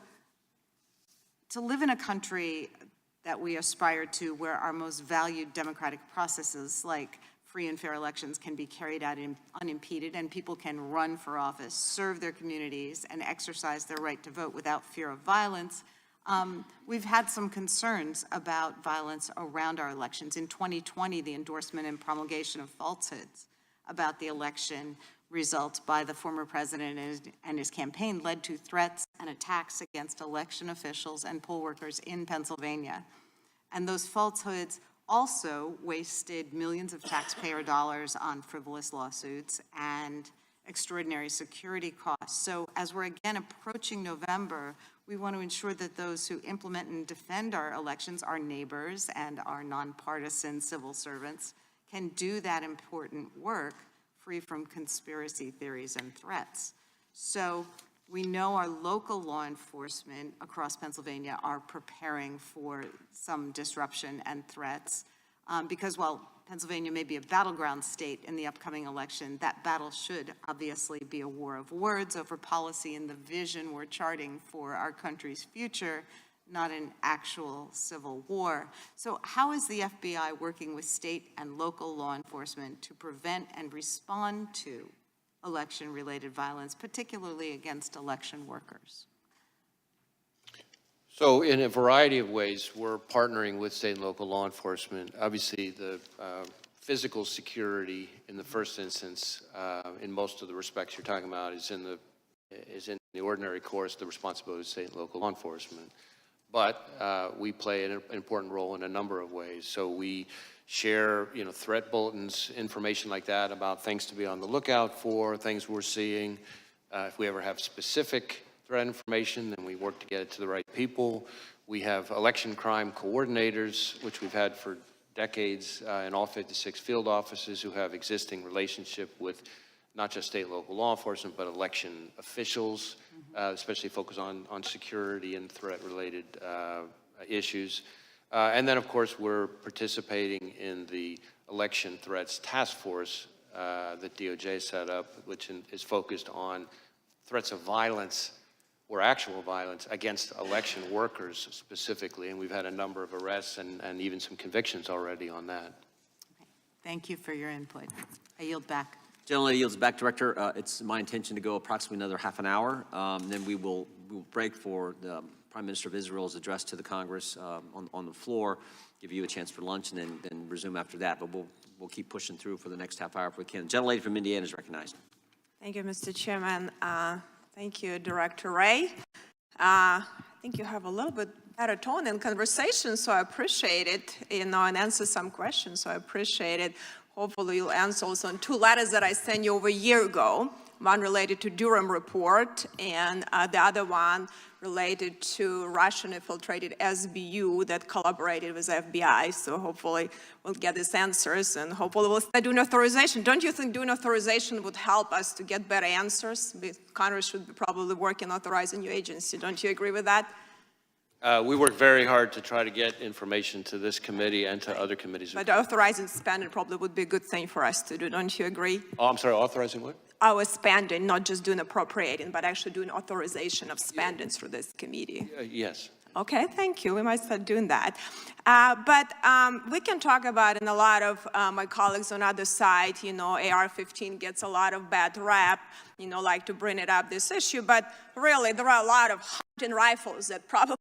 to live in a country that we aspire to, where our most valued democratic processes like free and fair elections can be carried out unimpeded, and people can run for office, serve their communities, and exercise their right to vote without fear of violence, we've had some concerns about violence around our elections. In 2020, the endorsement and promulgation of falsehoods about the election results by the former president and his campaign led to threats and attacks against election officials and poll workers in Pennsylvania. And those falsehoods also wasted millions of taxpayer dollars on frivolous lawsuits and extraordinary security costs. So as we're again approaching November, we want to ensure that those who implement and defend our elections, our neighbors and our nonpartisan civil servants, can do that important work free from conspiracy theories and threats. So we know our local law enforcement across Pennsylvania are preparing for some disruption and threats because while Pennsylvania may be a battleground state in the upcoming election, that battle should obviously be a war of words over policy and the vision we're charting for our country's future, not an actual civil war. So how is the FBI working with state and local law enforcement to prevent and respond to election-related violence, particularly against election workers? So in a variety of ways, we're partnering with state and local law enforcement. Obviously, the physical security in the first instance, in most of the respects you're talking about, is in the ordinary course, the responsibility of state and local law enforcement. But we play an important role in a number of ways. So we share, threat bulletins, information like that about things to be on the lookout for, things we're seeing. If we ever have specific threat information, then we work to get it to the right people. We have election crime coordinators, which we've had for decades in all 56 field offices who have existing relationship with not just state and local law enforcement, but election officials, especially focus on security and threat-related issues. And then, of course, we're participating in the election threats task force that DOJ set up, which is focused on threats of violence or actual violence against election workers specifically. And we've had a number of arrests and even some convictions already on that. Okay. Thank you for your input. I yield back. Gentleman yields back, Director. It's my intention to go approximately another half an hour. Then we will break for the Prime Minister of Israel's address to the Congress on the floor, give you a chance for lunch, and then resume after that. But we'll keep pushing through for the next half hour if we can. The gentlelady from Indiana is recognized. Thank you, Mr. Chairman. Thank you, Director Wray. I think you have a little bit better tone in conversation, so I appreciate it, and answer some questions, so I appreciate it. Hopefully you'll answer also on 2 letters that I sent you over a year ago, one related to Durham report, and the other one related to Russian infiltrated SBU that collaborated with FBI. So hopefully we'll get these answers, and hopefully we'll start doing authorization. Don't you think doing authorization would help us to get better answers? Congress should be probably working authorizing your agency. Don't you agree with that? We work very hard to try to get information to this committee and to other committees. But authorizing spending probably would be a good thing for us to do. Don't you agree? Oh, I'm sorry, authorizing what? Our spending, not just doing appropriating, but actually doing authorization of spending through this committee. Yes. Okay, thank you. We might start doing that. But we can talk about, and a lot of my colleagues on the other side, AR-15 gets a lot of bad rap, like to bring it up, this issue. But really, there are a lot of hunting rifles that probably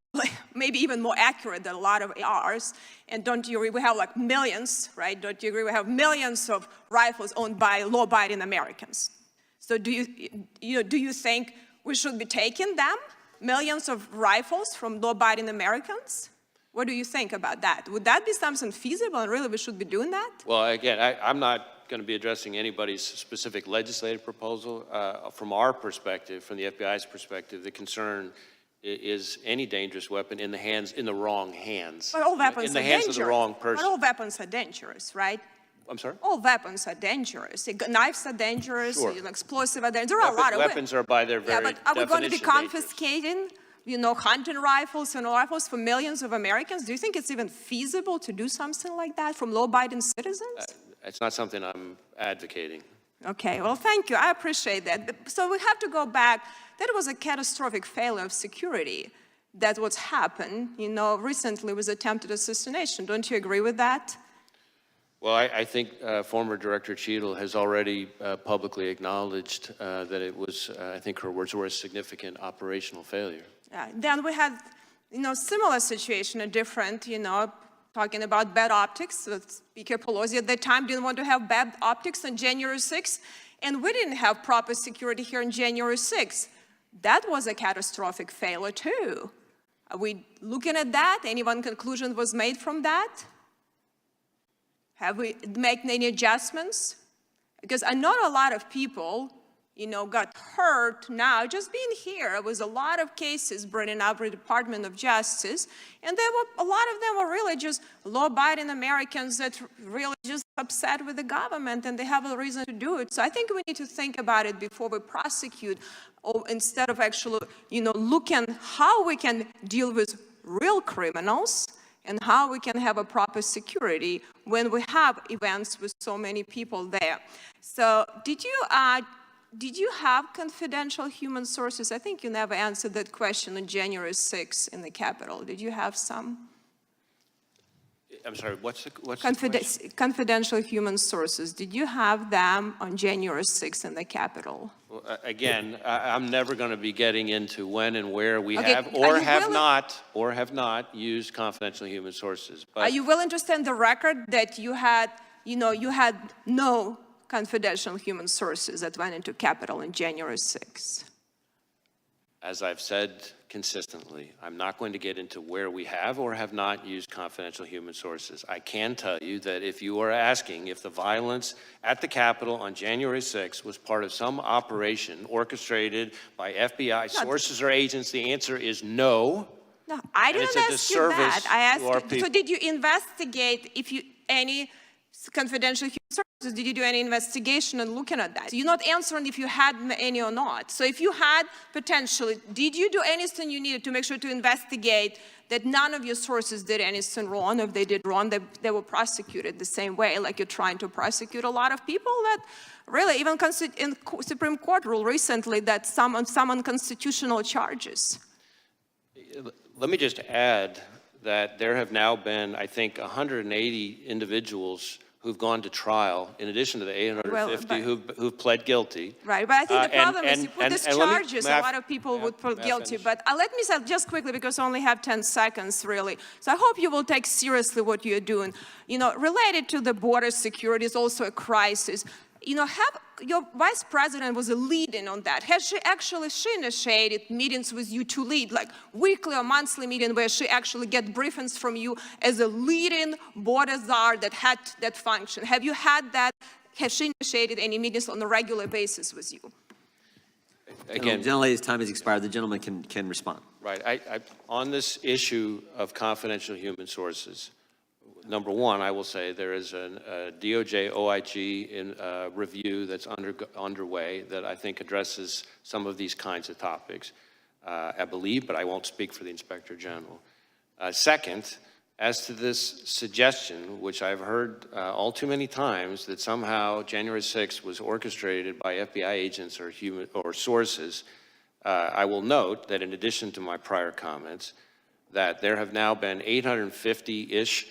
maybe even more accurate than a lot of ARs. And don't you agree? We have like millions, right? Don't you agree? We have millions of rifles owned by law-abiding Americans. So do you think we should be taking them? Millions of rifles from law-abiding Americans? What do you think about that? Would that be something feasible, and really we should be doing that? Well, again, I'm not going to be addressing anybody's specific legislative proposal. From our perspective, from the FBI's perspective, the concern is any dangerous weapon in the wrong hands. But all weapons in the are hands dangerous. of the wrong person. But all weapons are dangerous, right? I'm sorry? All weapons are dangerous. Knives are dangerous, Sure. Explosives are dangerous. There are a lot of weapons are by their very but are we going to be definition confiscating, hunting rifles and rifles for millions of Americans? Do you think it's even feasible to do something like that from law-abiding citizens? It's not something I'm advocating. Okay, well, thank you. I appreciate that. So we have to go back. That was a catastrophic failure of security. That's what's happened, recently with attempted assassination. Don't you agree with that? Well, I think former Director Cheadle has already publicly acknowledged that it was, I think her words were, a significant operational failure. Then we had, similar situation, a different, talking about bad optics. Speaker Pelosi at that time didn't want to have bad optics on January 6th, and we didn't have proper security here on January 6th. That was a catastrophic failure too. Are we looking at that? Any one conclusion was made from that? Have we made any adjustments? Because I know a lot of people, got hurt now just being here. It was a lot of cases bringing up the Department of Justice, and a lot of them were really just law-abiding Americans that really just upset with the government, and they have a reason to do it. So I think we need to think about it before we prosecute, or instead of actually, looking how we can deal with real criminals and how we can have a proper security when we have events with so many people there. So did you have confidential human sources? I think you never answered that question on January 6th in the Capitol. Did you have some? I'm sorry, what's the question? Confidential human sources. Did you have them on January 6th in the Capitol? Well, again, I'm never going to be getting into when and where we Okay, have or have not used confidential human sources. But are you willing to stand the record that you had no confidential human sources that went into Capitol on January 6th? as I've said consistently, I'm not going to get into where we have or have not used confidential human sources. I can tell you that if you are asking if the violence at the Capitol on January 6th was part of some operation orchestrated by FBI sources or agents, the answer is no. No, I didn't ask you that. I asked, so did you investigate any confidential human sources? Did you do any investigation and looking at that? You're not answering if you had any or not. So if you had potentially, did you do anything you needed to make sure to investigate that none of your sources did anything wrong? If they did wrong, they were prosecuted the same way, like you're trying to prosecute a lot of people that really, even in Supreme Court rule recently, that some unconstitutional charges. Let me just add that there have now been, I think, 180 individuals who've gone to trial, in addition to the 850 who've pled guilty. Right, but I think the problem is you put these charges, a lot of people would put guilty. But let me say just quickly, because I only have 10 seconds, really. So I hope you will take seriously what you're doing. You know, related to the border security is also a crisis. have your vice president was a lead-in on that. Has she initiated meetings with you to lead, like weekly or monthly meeting where she actually get briefings from you as a leading border czar that had that function? Have you had that? Has she initiated any meetings on a regular basis with you? Again, Gentlelady's time has expired. The gentleman can respond. Right. On this issue of confidential human sources, number one, I will say there is a DOJ OIG review that's underway that I think addresses some of these kinds of topics, I believe, but I won't speak for the Inspector General. Second, as to this suggestion, which I've heard all too many times, that somehow January 6th was orchestrated by FBI agents or sources, I will note that in addition to my prior comments, that there have now been 850-ish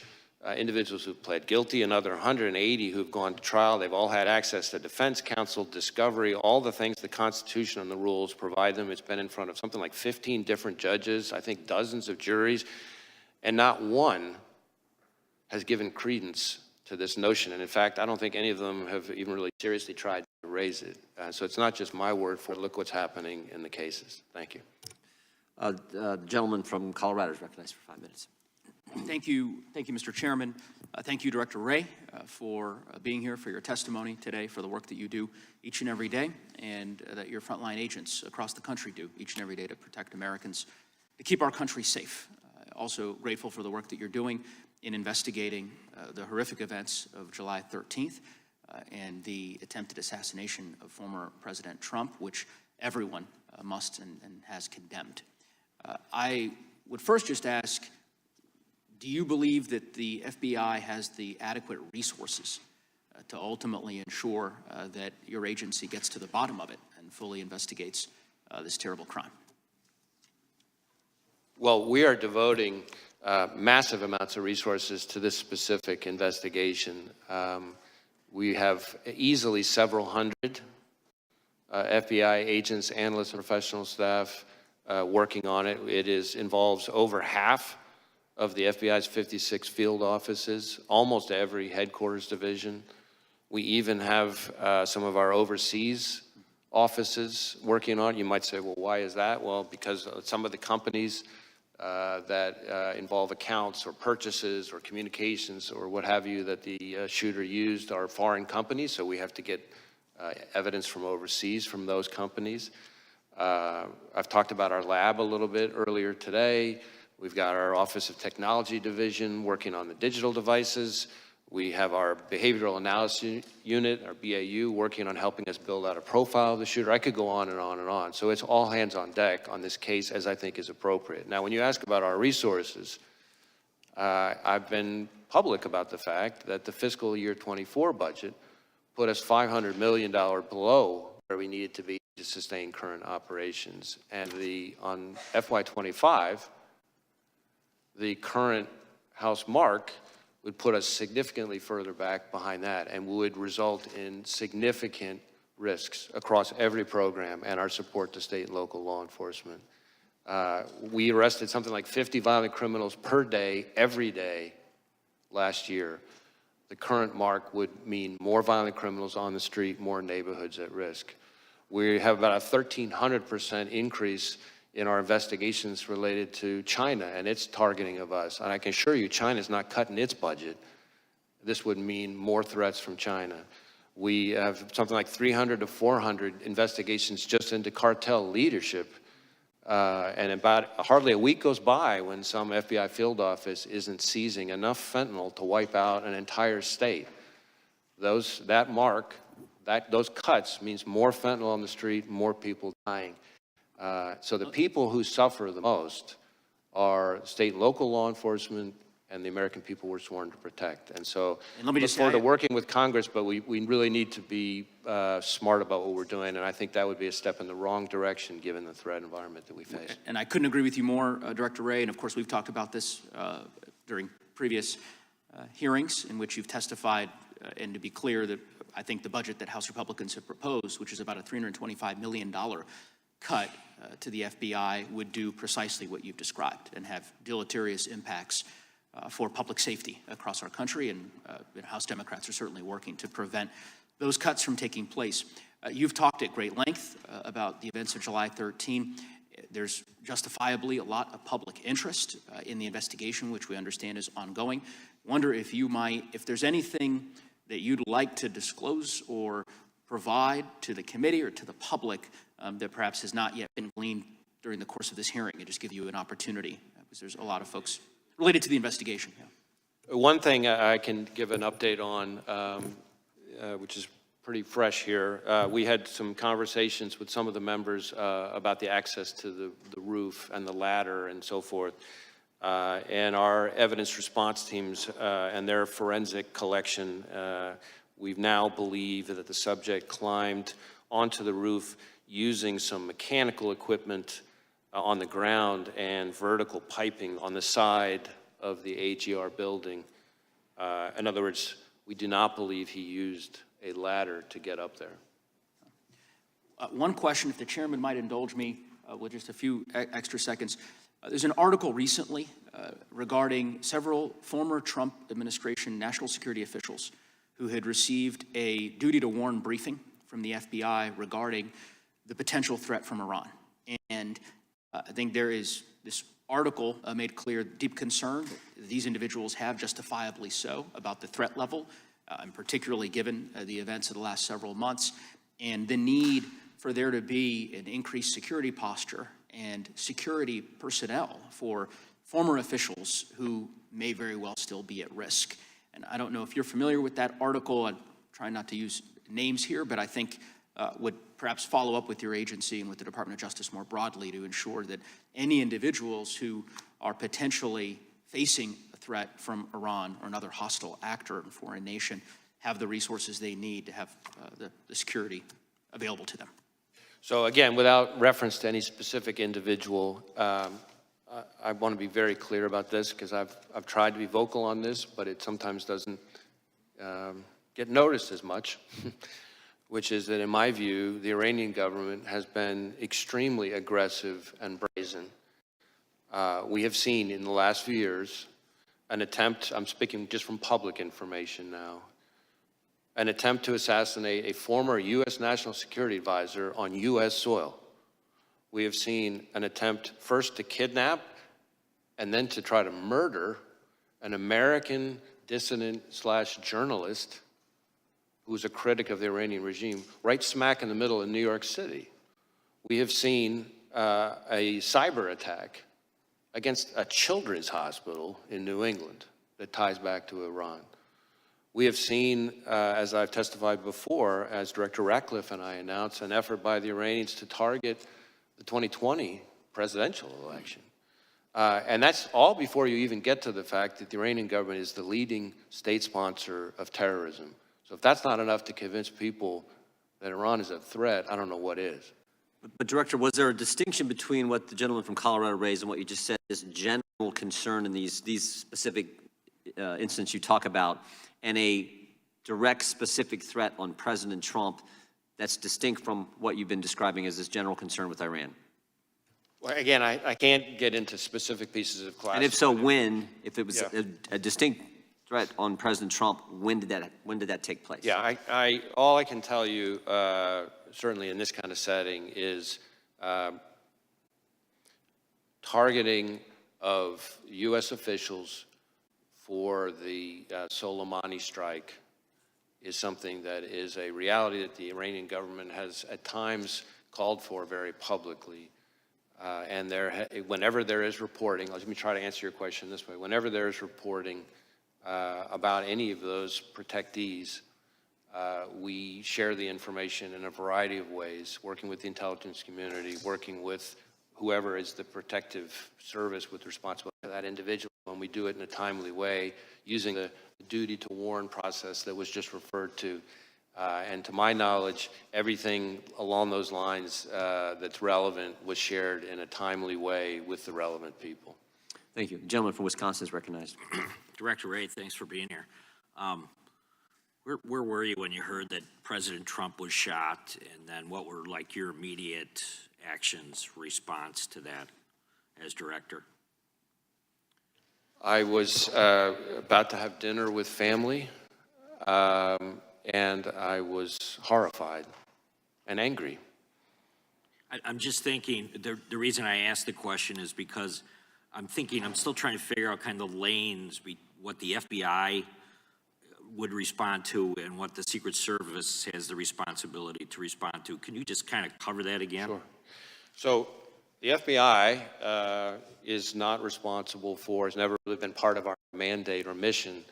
individuals who've pled guilty, another 180 who've gone to trial. They've all had access to defense counsel, discovery, all the things the Constitution and the rules provide them. It's been in front of something like 15 different judges, I think dozens of juries, and not one has given credence to this notion. And in fact, I don't think any of them have even really seriously tried to raise it. So it's not just my word for it. Look what's happening in the cases. Thank you. The gentleman from Colorado is recognized for 5 minutes. Thank you, Mr. Chairman. Thank you, Director Wray, for being here, for your testimony today, for the work that you do each and every day, and that your frontline agents across the country do each and every day to protect Americans, to keep our country safe. Also grateful for the work that you're doing in investigating the horrific events of July 13th and the attempted assassination of former President Trump, which everyone must and has condemned. I would first just ask, do you believe that the FBI has the adequate resources to ultimately ensure that your agency gets to the bottom of it and fully investigates this terrible crime? Well, we are devoting massive amounts of resources to this specific investigation. We have easily several hundred FBI agents, analysts, and professional staff working on it. It involves over half of the FBI's 56 field offices, almost every headquarters division. We even have some of our overseas offices working on it. You might say, well, why is that? Well, because some of the companies that involve accounts or purchases or communications or what have you that the shooter used are foreign companies, so we have to get evidence from overseas from those companies. I've talked about our lab a little bit earlier today. We've got our Office of Technology Division working on the digital devices. We have our Behavioral Analysis Unit, our BAU, working on helping us build out a profile of the shooter. I could go on and on and on. So it's all hands on deck on this case, as I think is appropriate. Now, when you ask about our resources, I've been public about the fact that the fiscal year 24 budget put us $500 million below where we needed to be to sustain current operations. And on FY25, the current House mark would put us significantly further back behind that and would result in significant risks across every program and our support to state and local law enforcement. We arrested something like 50 violent criminals per day, every day last year. The current mark would mean more violent criminals on the street, more neighborhoods at risk. We have about a 1,300% increase in our investigations related to China and its targeting of us. And I can assure you, China's not cutting its budget. This would mean more threats from China. We have something like 300 to 400 investigations just into cartel leadership. And about hardly a week goes by when some FBI field office isn't seizing enough fentanyl to wipe out an entire state. Those cuts means more fentanyl on the street, more people dying. So the people who suffer the most are state and local law enforcement and the American people we're sworn to protect. And so I look forward to working with Congress, but we really need to be smart about what we're doing, and I think that would be a step in the wrong direction given the threat environment that we face. And I couldn't agree with you more, Director Wray, and of course we've talked about this during previous hearings in which you've testified, and to be clear that I think the budget that House Republicans have proposed, which is about a $325 million cut to the FBI, would do precisely what you've described and have deleterious impacts for public safety across our country. And House Democrats are certainly working to prevent those cuts from taking place. You've talked at great length about the events of July 13. There's justifiably a lot of public interest in the investigation, which we understand is ongoing. Wonder if you might, if there's anything that you'd like to disclose or provide to the committee or to the public that perhaps has not yet been gleaned during the course of this hearing, and just give you an opportunity, because there's a lot of folks related to the investigation. Yeah. One thing I can give an update on, which is pretty fresh here. We had some conversations with some of the members about the access to the roof and the ladder and so forth. And our evidence response teams and their forensic collection, we now believe that the subject climbed onto the roof using some mechanical equipment on the ground and vertical piping on the side of the AGR building. In other words, we do not believe he used a ladder to get up there. One question, if the chairman might indulge me with just a few extra seconds. There's an article recently regarding several former Trump administration national security officials who had received a duty to warn briefing from the FBI regarding the potential threat from Iran. And I think there is this article made clear deep concern that these individuals have, justifiably so, about the threat level, and particularly given the events of the last several months, and the need for there to be an increased security posture and security personnel for former officials who may very well still be at risk. And I don't know if you're familiar with that article. I'm trying not to use names here, but I think would perhaps follow up with your agency and with the Department of Justice more broadly to ensure that any individuals who are potentially facing a threat from Iran or another hostile actor in a foreign nation have the resources they need to have the security available to them. So again, without reference to any specific individual, I want to be very clear about this because I've tried to be vocal on this, but it sometimes doesn't get noticed as much, which is that in my view, the Iranian government has been extremely aggressive and brazen. We have seen in the last few years an attempt, I'm speaking just from public information now, an attempt to assassinate a former U.S. National Security Advisor on U.S. soil. We have seen an attempt first to kidnap and then to try to murder an American dissident/journalist who's a critic of the Iranian regime, right smack in the middle of New York City. We have seen a cyber attack against a children's hospital in New England that ties back to Iran. We have seen, as I've testified before, as Director Ratcliffe and I announced, an effort by the Iranians to target the 2020 presidential election. And that's all before you even get to the fact that the Iranian government is the leading state sponsor of terrorism. So if that's not enough to convince people that Iran is a threat, I don't know what is. But Director, was there a distinction between what the gentleman from Colorado raised and what you just said, this general concern in these specific instances you talk about, and a direct specific threat on President Trump that's distinct from what you've been describing as this general concern with Iran? Well, again, I can't get into specific pieces of class. And if so, when? If it was a distinct threat on President Trump, when did that take place? Yeah, all I can tell you, certainly in this kind of setting, is targeting of U.S. officials for the Soleimani strike is something that is a reality that the Iranian government has at times called for very publicly. And whenever there is reporting, let me try to answer your question this way. Whenever there is reporting about any of those protectees, we share the information in a variety of ways, working with the intelligence community, working with whoever is the protective service with responsibility for that individual, and we do it in a timely way using the duty to warn process that was just referred to. And to my knowledge, everything along those lines that's relevant was shared in a timely way with the relevant people. Thank you. The gentleman from Wisconsin is recognized. Director Wray, thanks for being here. Where were you when you heard that President Trump was shot, and then what were like your immediate actions, response to that as director? I was about to have dinner with family, and I was horrified and angry. I'm just thinking, the reason I asked the question is because I'm still trying to figure out kind of the lanes, what the FBI would respond to and what the Secret Service has the responsibility to respond to. Can you just kind of cover that again? Sure. So the FBI is not responsible for, has never really been part of our mandate or mission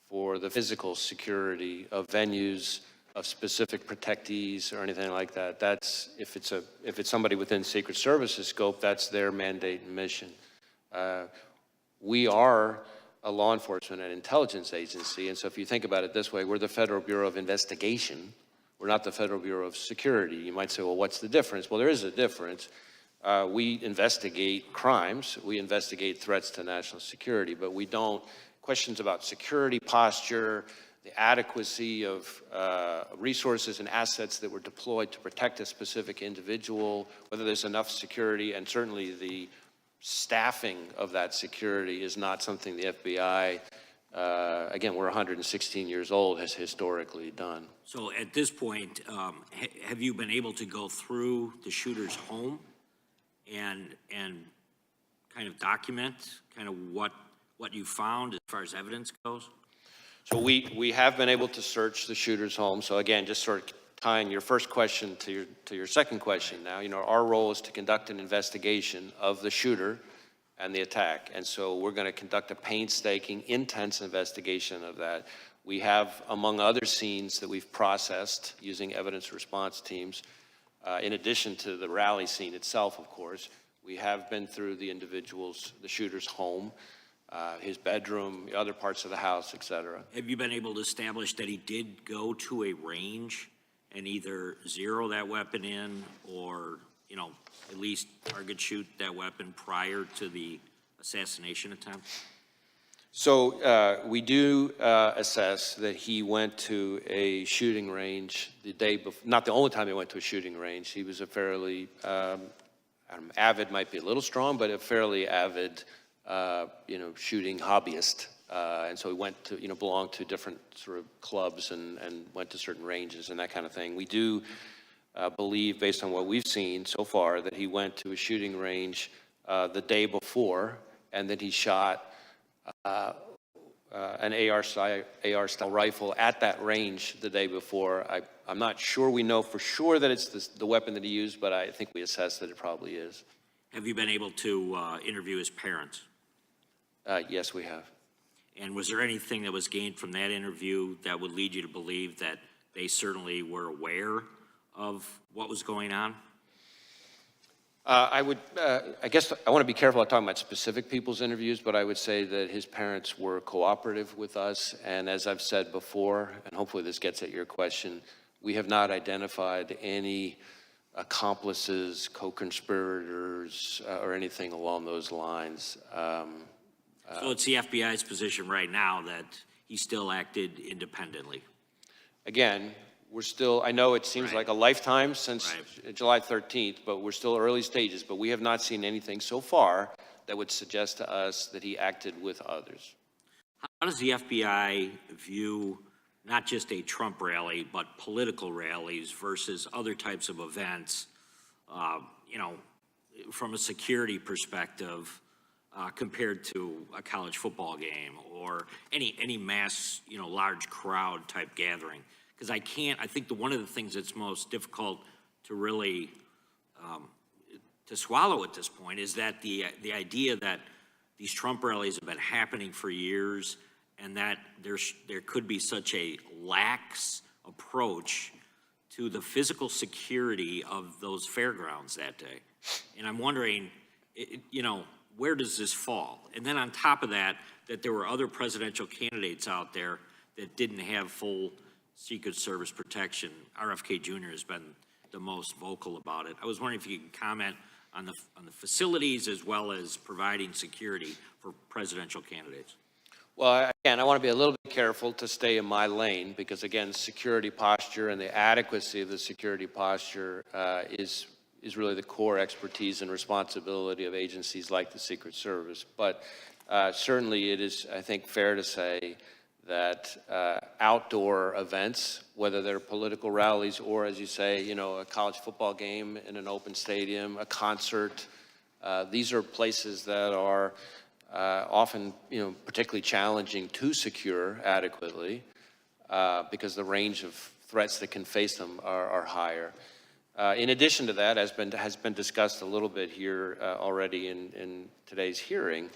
for the physical security of venues, of specific protectees or anything like that. That's, if it's somebody within Secret Service's scope, that's their mandate and mission. We are a law enforcement and intelligence agency, and so if you think about it this way, we're the Federal Bureau of Investigation. We're not the Federal Bureau of Security. You might say, well, what's the difference? Well, there is a difference. We investigate crimes. We investigate threats to national security, but we don't, questions about security posture, the adequacy of resources and assets that were deployed to protect a specific individual, whether there's enough security, and certainly the staffing of that security is not something the FBI, again, we're 116 years old, has historically done. So at this point, have you been able to go through the shooter's home and kind of document kind of what you found as far as evidence goes? So we have been able to search the shooter's home. So again, just sort of tying your first question to your second question now, our role is to conduct an investigation of the shooter and the attack. And so we're going to conduct a painstaking, intense investigation of that. We have, among other scenes that we've processed using evidence response teams, in addition to the rally scene itself, of course, we have been through the shooter's home, his bedroom, other parts of the house, et cetera. Have you been able to establish that he did go to a range and either zero that weapon in or, at least target shoot that weapon prior to the assassination attempt? So we do assess that he went to a shooting range the day before, not the only time he went to a shooting range. He was a fairly, avid might be a little strong, but a fairly avid, shooting hobbyist. And so he went to, belonged to different sort of clubs and went to certain ranges and that kind of thing. We do believe, based on what we've seen so far, that he went to a shooting range the day before and that he shot an AR-style rifle at that range the day before. I'm not sure we know for sure that it's the weapon that he used, but I think we assess that it probably is. Have you been able to interview his parents? Yes, we have. And was there anything that was gained from that interview that would lead you to believe that they certainly were aware of what was going on? I guess I want to be careful about talking about specific people's interviews, but I would say that his parents were cooperative with us. And as I've said before, and hopefully this gets at your question, we have not identified any accomplices, co-conspirators, or anything along those lines. So it's the FBI's position right now that he still acted independently. Again, we're still, I know it seems like a lifetime since July 13th, but we're still early stages, but we have not seen anything so far that would suggest to us that he acted with others. How does the FBI view not just a Trump rally, but political rallies versus other types of events, from a security perspective, compared to a college football game or any mass, large crowd type gathering? Because I think one of the things that's most difficult to really to swallow at this point is that the idea that these Trump rallies have been happening for years and that there could be such a lax approach to the physical security of those fairgrounds that day. And I'm wondering, where does this fall? And then on top of that, that there were other presidential candidates out there that didn't have full Secret Service protection. RFK Jr. has been the most vocal about it. I was wondering if you could comment on the facilities as well as providing security for presidential candidates. Well, again, I want to be a little bit careful to stay in my lane because, again, security posture and the adequacy of the security posture is really the core expertise and responsibility of agencies like the Secret Service. But certainly it is, I think, fair to say that outdoor events, whether they're political rallies or, as you say, you know, a college football game in an open stadium, a concert, these are places that are often, you know, particularly challenging to secure adequately because the range of threats that can face them are higher. In addition to that, has been discussed a little bit here already in today's hearing,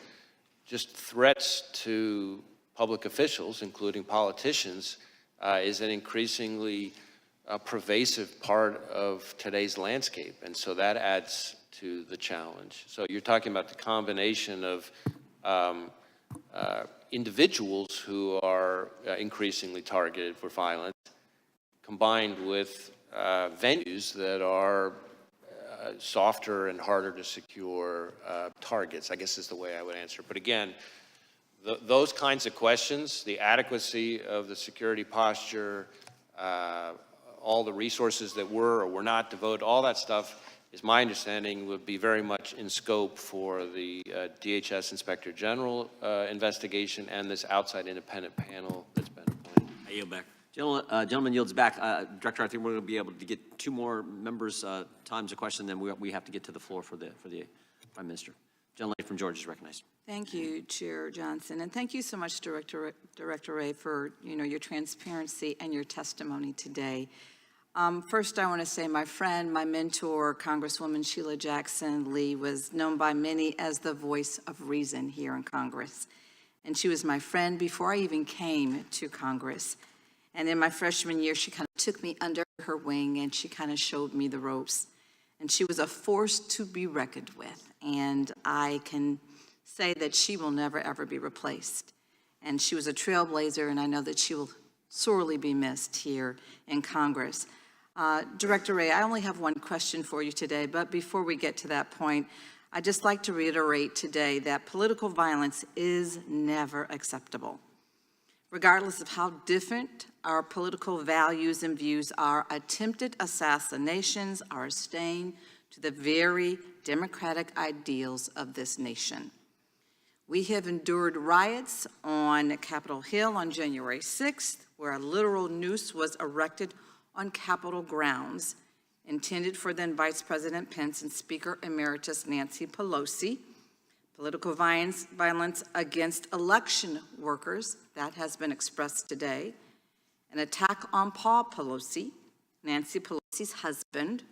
just threats to public officials, including politicians, is an increasingly pervasive part of today's landscape. And so that adds to the challenge. So you're talking about the combination of individuals who are increasingly targeted for violence, combined with venues that are softer and harder to secure targets, I guess is the way I would answer. But again, those kinds of questions, the adequacy of the security posture, all the resources that were or were not devoted, all that stuff, is my understanding, would be very much in scope for the DHS Inspector General investigation and this outside independent panel that's been appointed. I yield back. Gentleman yields back. Director, I think we're going to be able to get 2 more members' times of question, then we have to get to the floor for the Prime Minister. Gentleman from Georgia is recognized. Thank you, Chair Johnson, and thank you so much, Director Wray, for your transparency and your testimony today. First, I want to say my friend, my mentor, Congresswoman Sheila Jackson Lee, was known by many as the voice of reason here in Congress, and she was my friend before I even came to Congress. And in my freshman year, she kind of took me under her wing and she kind of showed me the ropes. And she was a force to be reckoned with. And I can say that she will never, ever be replaced. And she was a trailblazer, and I know that she will sorely be missed here in Congress. Director Wray, I only have one question for you today, but before we get to that point, I'd just like to reiterate today that political violence is never acceptable. Regardless of how different our political values and views are, attempted assassinations are a stain to the very democratic ideals of this nation. We have endured riots on Capitol Hill on January 6th, where a literal noose was erected on Capitol grounds, intended for then Vice President Pence and Speaker Emeritus Nancy Pelosi. Political violence against election workers, that has been expressed today. An attack on Paul Pelosi, Nancy Pelosi's husband.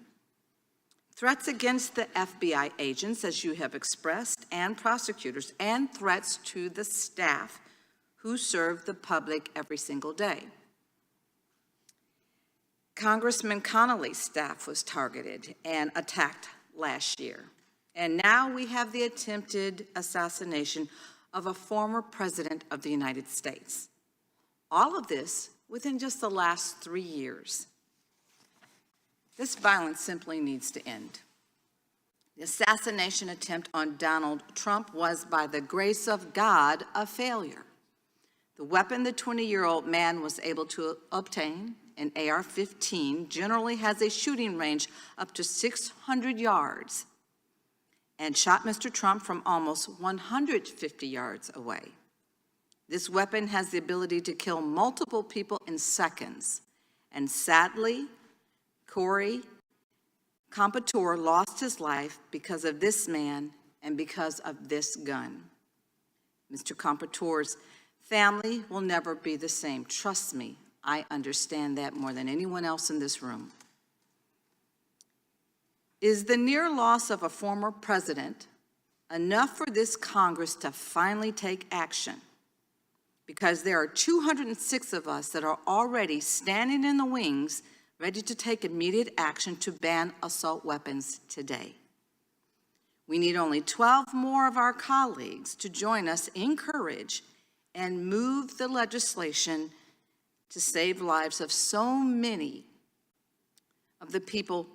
Threats against the FBI agents, as you have expressed, and prosecutors, and threats to the staff who serve the public every single day. Congressman Connolly's staff was targeted and attacked last year. And now we have the attempted assassination of a former president of the United States. All of this within just the last 3 years. This violence simply needs to end. The assassination attempt on Donald Trump was, by the grace of God, a failure. The weapon the 20-year-old man was able to obtain, an AR-15, generally has a shooting range up to 600 yards, and shot Mr. Trump from almost 150 yards away. This weapon has the ability to kill multiple people in seconds. And sadly, Corey Compatore lost his life because of this man and because of this gun. Mr. Compatore's family will never be the same. Trust me, I understand that more than anyone else in this room. Is the near loss of a former president enough for this Congress to finally take action? Because there are 206 of us that are already standing in the wings, ready to take immediate action to ban assault weapons today. We need only 12 more of our colleagues to join us in courage and move the legislation to save lives of so many of the people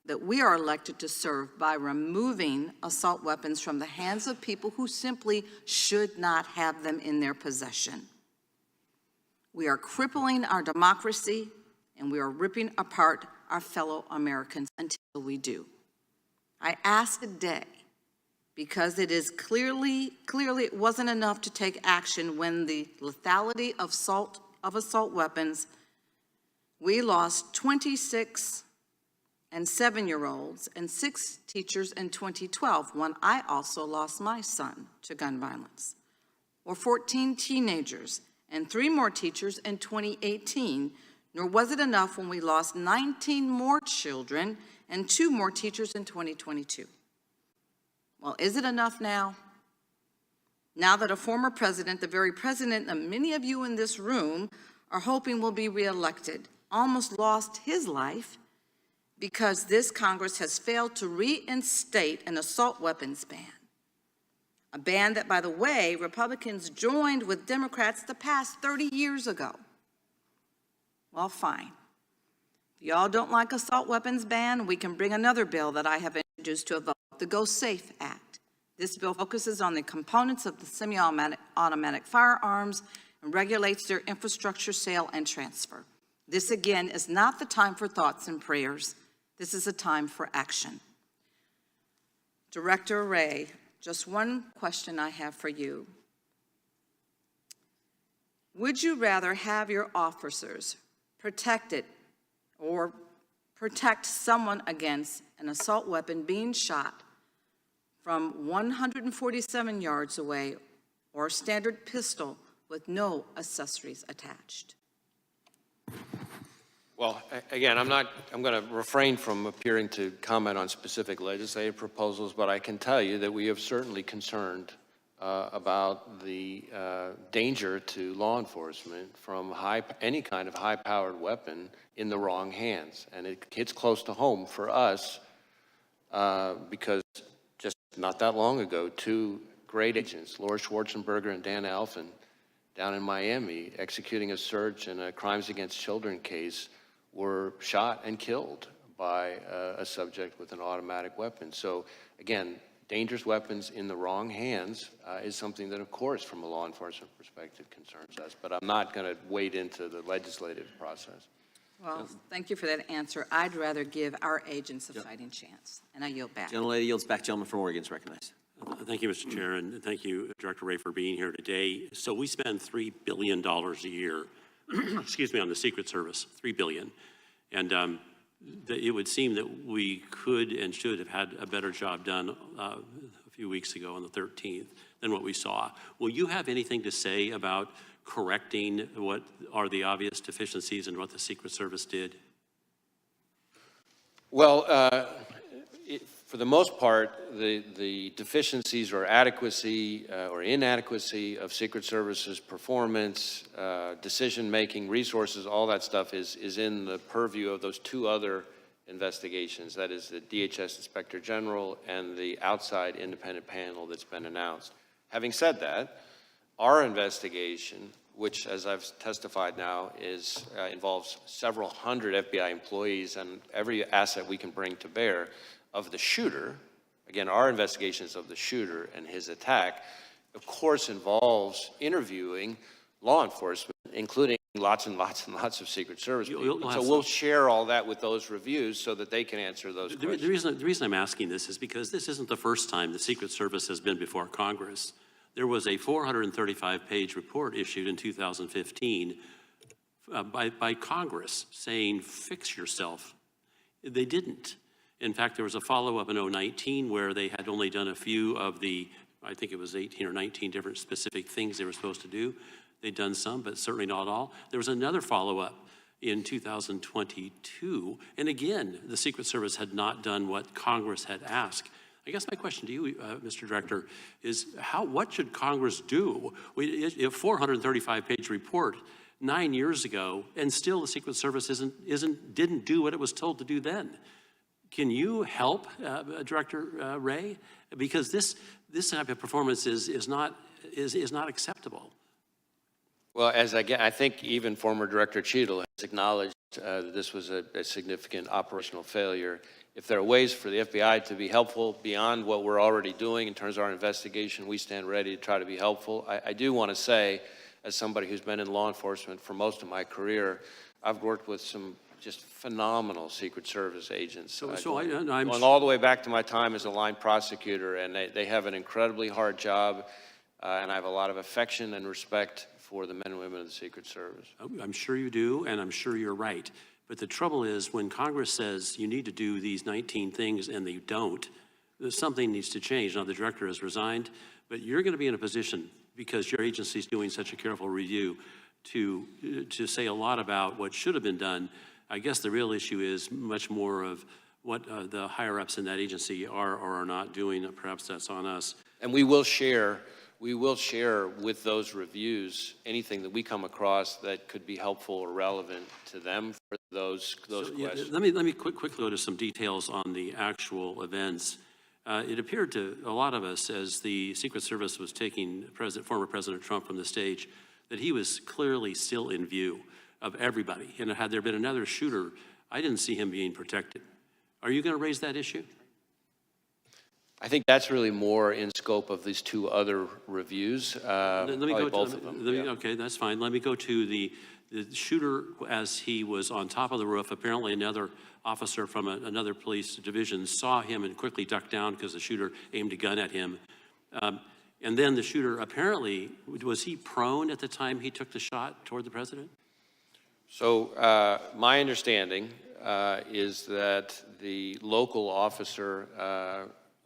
that we are elected to serve by removing assault weapons from the hands of people who simply should not have them in their possession. We are crippling our democracy, and we are ripping apart our fellow Americans until we do. I ask today, because it is clearly it wasn't enough to take action when the lethality of assault weapons, we lost 26 and 7-year-olds and 6 teachers in 2012, when I also lost my son to gun violence, or 14 teenagers and 3 more teachers in 2018, nor was it enough when we lost 19 more children and 2 more teachers in 2022. Well, is it enough now? Now that a former president, the very president that many of you in this room are hoping will be reelected, almost lost his life because this Congress has failed to reinstate an assault weapons ban. A ban that, by the way, Republicans joined with Democrats to pass 30 years ago. Well, fine. If y'all don't like assault weapons ban, we can bring another bill that I have introduced to a vote, the Go Safe Act. This bill focuses on the components of the semi-automatic firearms and regulates their infrastructure, sale, and transfer. This, again, is not the time for thoughts and prayers. This is a time for action. Director Wray, just one question I have for you. Would you rather have your officers protected or protect someone against an assault weapon being shot from 147 yards away, or a standard pistol with no accessories attached? Well, again, I'm going to refrain from appearing to comment on specific legislative proposals, but I can tell you that we have certainly concerned about the danger to law enforcement from any kind of high-powered weapon in the wrong hands. And it hits close to home for us because just not that long ago, 2 great agents, Laura Schwarzenberger and Dan Alphen, down in Miami, executing a search in a crimes against children case, were shot and killed by a subject with an automatic weapon. So again, dangerous weapons in the wrong hands is something that, of course, from a law enforcement perspective concerns us, but I'm not going to wade into the legislative process. Well, thank you for that answer. I'd rather give our agents a fighting chance, and I yield back. Gentlelady yields back. Gentleman from Oregon is recognized. Thank you, Mr. Chair, and thank you, Director Wray, for being here today. So we spend $3 billion a year, excuse me, on the Secret Service, $3 billion. And it would seem that we could and should have had a better job done a few weeks ago on the 13th than what we saw. Will you have anything to say about correcting what are the obvious deficiencies in what the Secret Service did? Well, for the most part, the deficiencies or adequacy or inadequacy of Secret Service's performance, decision-making, resources, all that stuff is in the purview of those 2 other investigations. That is the DHS Inspector General and the outside independent panel that's been announced. Having said that, our investigation, which, as I've testified now, involves several hundred FBI employees and every asset we can bring to bear, of the shooter, again, our investigations of the shooter and his attack, of course, involves interviewing law enforcement, including lots and lots and lots of Secret Service people. So we'll share all that with those reviews so that they can answer those questions. The reason I'm asking this is because this isn't the first time the Secret Service has been before Congress. There was a 435-page report issued in 2015 by Congress saying, fix yourself. They didn't. In fact, there was a follow-up in 2019 where they had only done a few of the, I think it was 18 or 19 different specific things they were supposed to do. They'd done some, but certainly not all. There was another follow-up in 2022. And again, the Secret Service had not done what Congress had asked. I guess my question to you, Mr. Director, is what should Congress do? A 435-page report 9 years ago, and still the Secret Service didn't do what it was told to do then. Can you help, Director Wray? Because this type of performance is not acceptable. Well, I think even former Director Cheadle has acknowledged that this was a significant operational failure. If there are ways for the FBI to be helpful beyond what we're already doing in terms of our investigation, we stand ready to try to be helpful. I do want to say, as somebody who's been in law enforcement for most of my career, I've worked with some just phenomenal Secret Service agents. I'm going all the way back to my time as a line prosecutor, and they have an incredibly hard job, and I have a lot of affection and respect for the men and women of the Secret Service. I'm sure you do, and I'm sure you're right. But the trouble is, when Congress says you need to do these 19 things and they don't, something needs to change. Now, the director has resigned, but you're going to be in a position, because your agency is doing such a careful review, to say a lot about what should have been done. I guess the real issue is much more of what the higher-ups in that agency are or are not doing. Perhaps that's on us. And we will share with those reviews anything that we come across that could be helpful or relevant to them for those questions. Let me quickly go to some details on the actual events. It appeared to a lot of us, as the Secret Service was taking former President Trump from the stage, that he was clearly still in view of everybody. And had there been another shooter, I didn't see him being protected. Are you going to raise that issue? I think that's really more in scope of these two other reviews. Let me go both of them. Okay, that's fine. Let me go to the shooter as he was on top of the roof. Apparently another officer from another police division saw him and quickly ducked down because the shooter aimed a gun at him. And then the shooter apparently, was he prone at the time he took the shot toward the president? So my understanding is that the local officer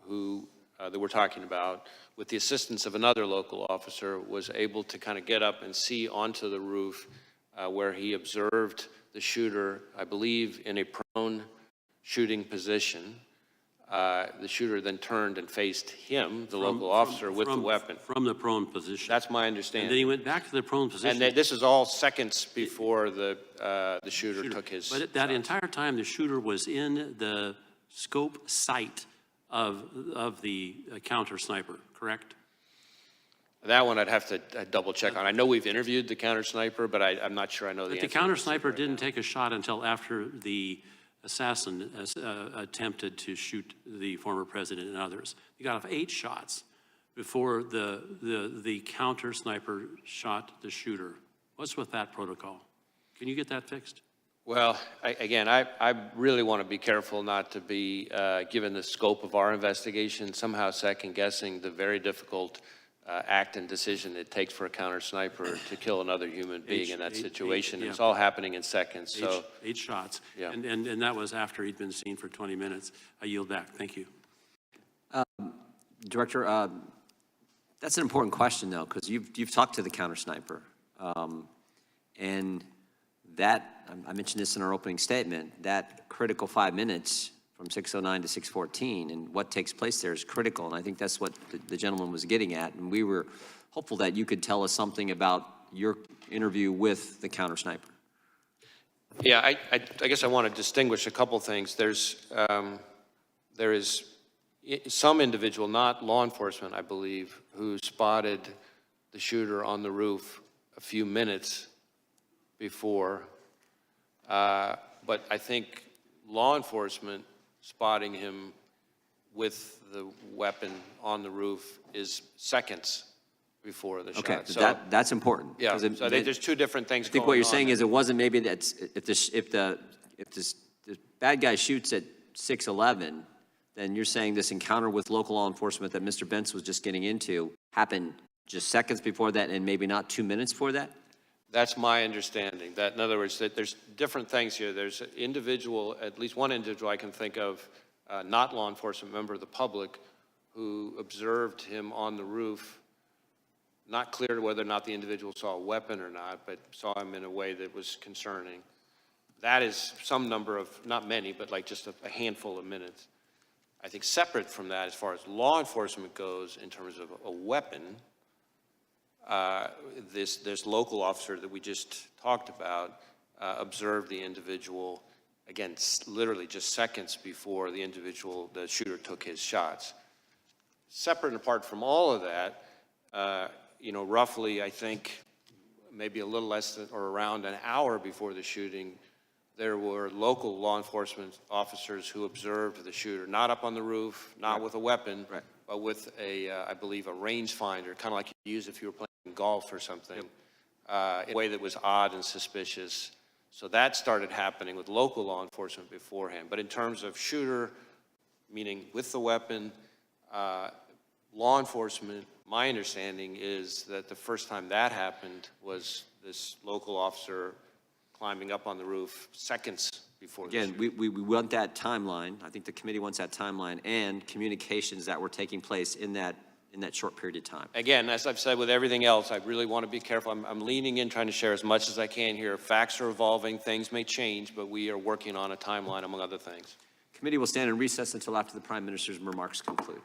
that we're talking about, with the assistance of another local officer, was able to kind of get up and see onto the roof where he observed the shooter, I believe, in a prone shooting position. The shooter then turned and faced him, the local officer, with the weapon. From the prone position. That's my understanding. And then he went back to the prone position. And this is all seconds before the shooter took his But that entire time, the shooter was in the scope sight of the counter sniper, correct? That one I'd have to double check on. I know we've interviewed the counter sniper, but I'm not sure I know the answer. The counter sniper didn't take a shot until after the assassin attempted to shoot the former president and others. He got off 8 shots before the counter sniper shot the shooter. What's with that protocol? Can you get that fixed? Well, I really want to be careful not to be, given the scope of our investigation, somehow second-guessing the very difficult act and decision it takes for a counter sniper to kill another human being in that situation. Yeah. It's all happening in seconds. So 8 shots. Yeah. And that was after he'd been seen for 20 minutes. I yield back. Thank you. Director, that's an important question, though, because you've talked to the counter sniper. And that, I mentioned this in our opening statement, that critical 5 minutes from 6:09 to 6:14, and what takes place there is critical, and I think that's what the gentleman was getting at, and we were hopeful that you could tell us something about your interview with the counter sniper. Yeah, I guess I want to distinguish a couple things. There is some individual, not law enforcement, I believe, who spotted the shooter on the roof a few minutes before, but I think law enforcement spotting him with the weapon on the roof is seconds before the shot. Okay, So that's important. yeah, so I think there's two different things I think going what you're on saying there. is it wasn't maybe that if the bad guy shoots at 6:11, then you're saying this encounter with local law enforcement that Mr. Bentz was just getting into happened just seconds before that and maybe not 2 minutes before that? That's my understanding. That, in other words, that there's different things here. There's an individual, at least one individual I can think of, not law enforcement, member of the public, who observed him on the roof. Not clear whether or not the individual saw a weapon or not, but saw him in a way that was concerning. That is some number of, not many, but like just a handful of minutes. I think separate from that, as far as law enforcement goes, in terms of a weapon, this local officer that we just talked about observed the individual, again, literally just seconds before the shooter took his shots. Separate and apart from all of that, roughly, I think, maybe a little less than or around an hour before the shooting, there were local law enforcement officers who observed the shooter, not up on the roof, not with a weapon, but with I believe, a rangefinder, kind of like you use if you were playing golf or something, in a way that was odd and suspicious. So that started happening with local law enforcement beforehand. But in terms of shooter, meaning with the weapon, law enforcement, my understanding is that the first time that happened was this local officer climbing up on the roof seconds before the Again, we want that timeline. I think the committee wants that timeline and communications that were taking place in that short period of time. Again, as I've said with everything else, I really want to be careful. I'm leaning in, trying to share as much as I can here. Facts are evolving, things may change, but we are working on a timeline, among other things. Committee will stand in recess until after the Prime Minister's remarks conclude.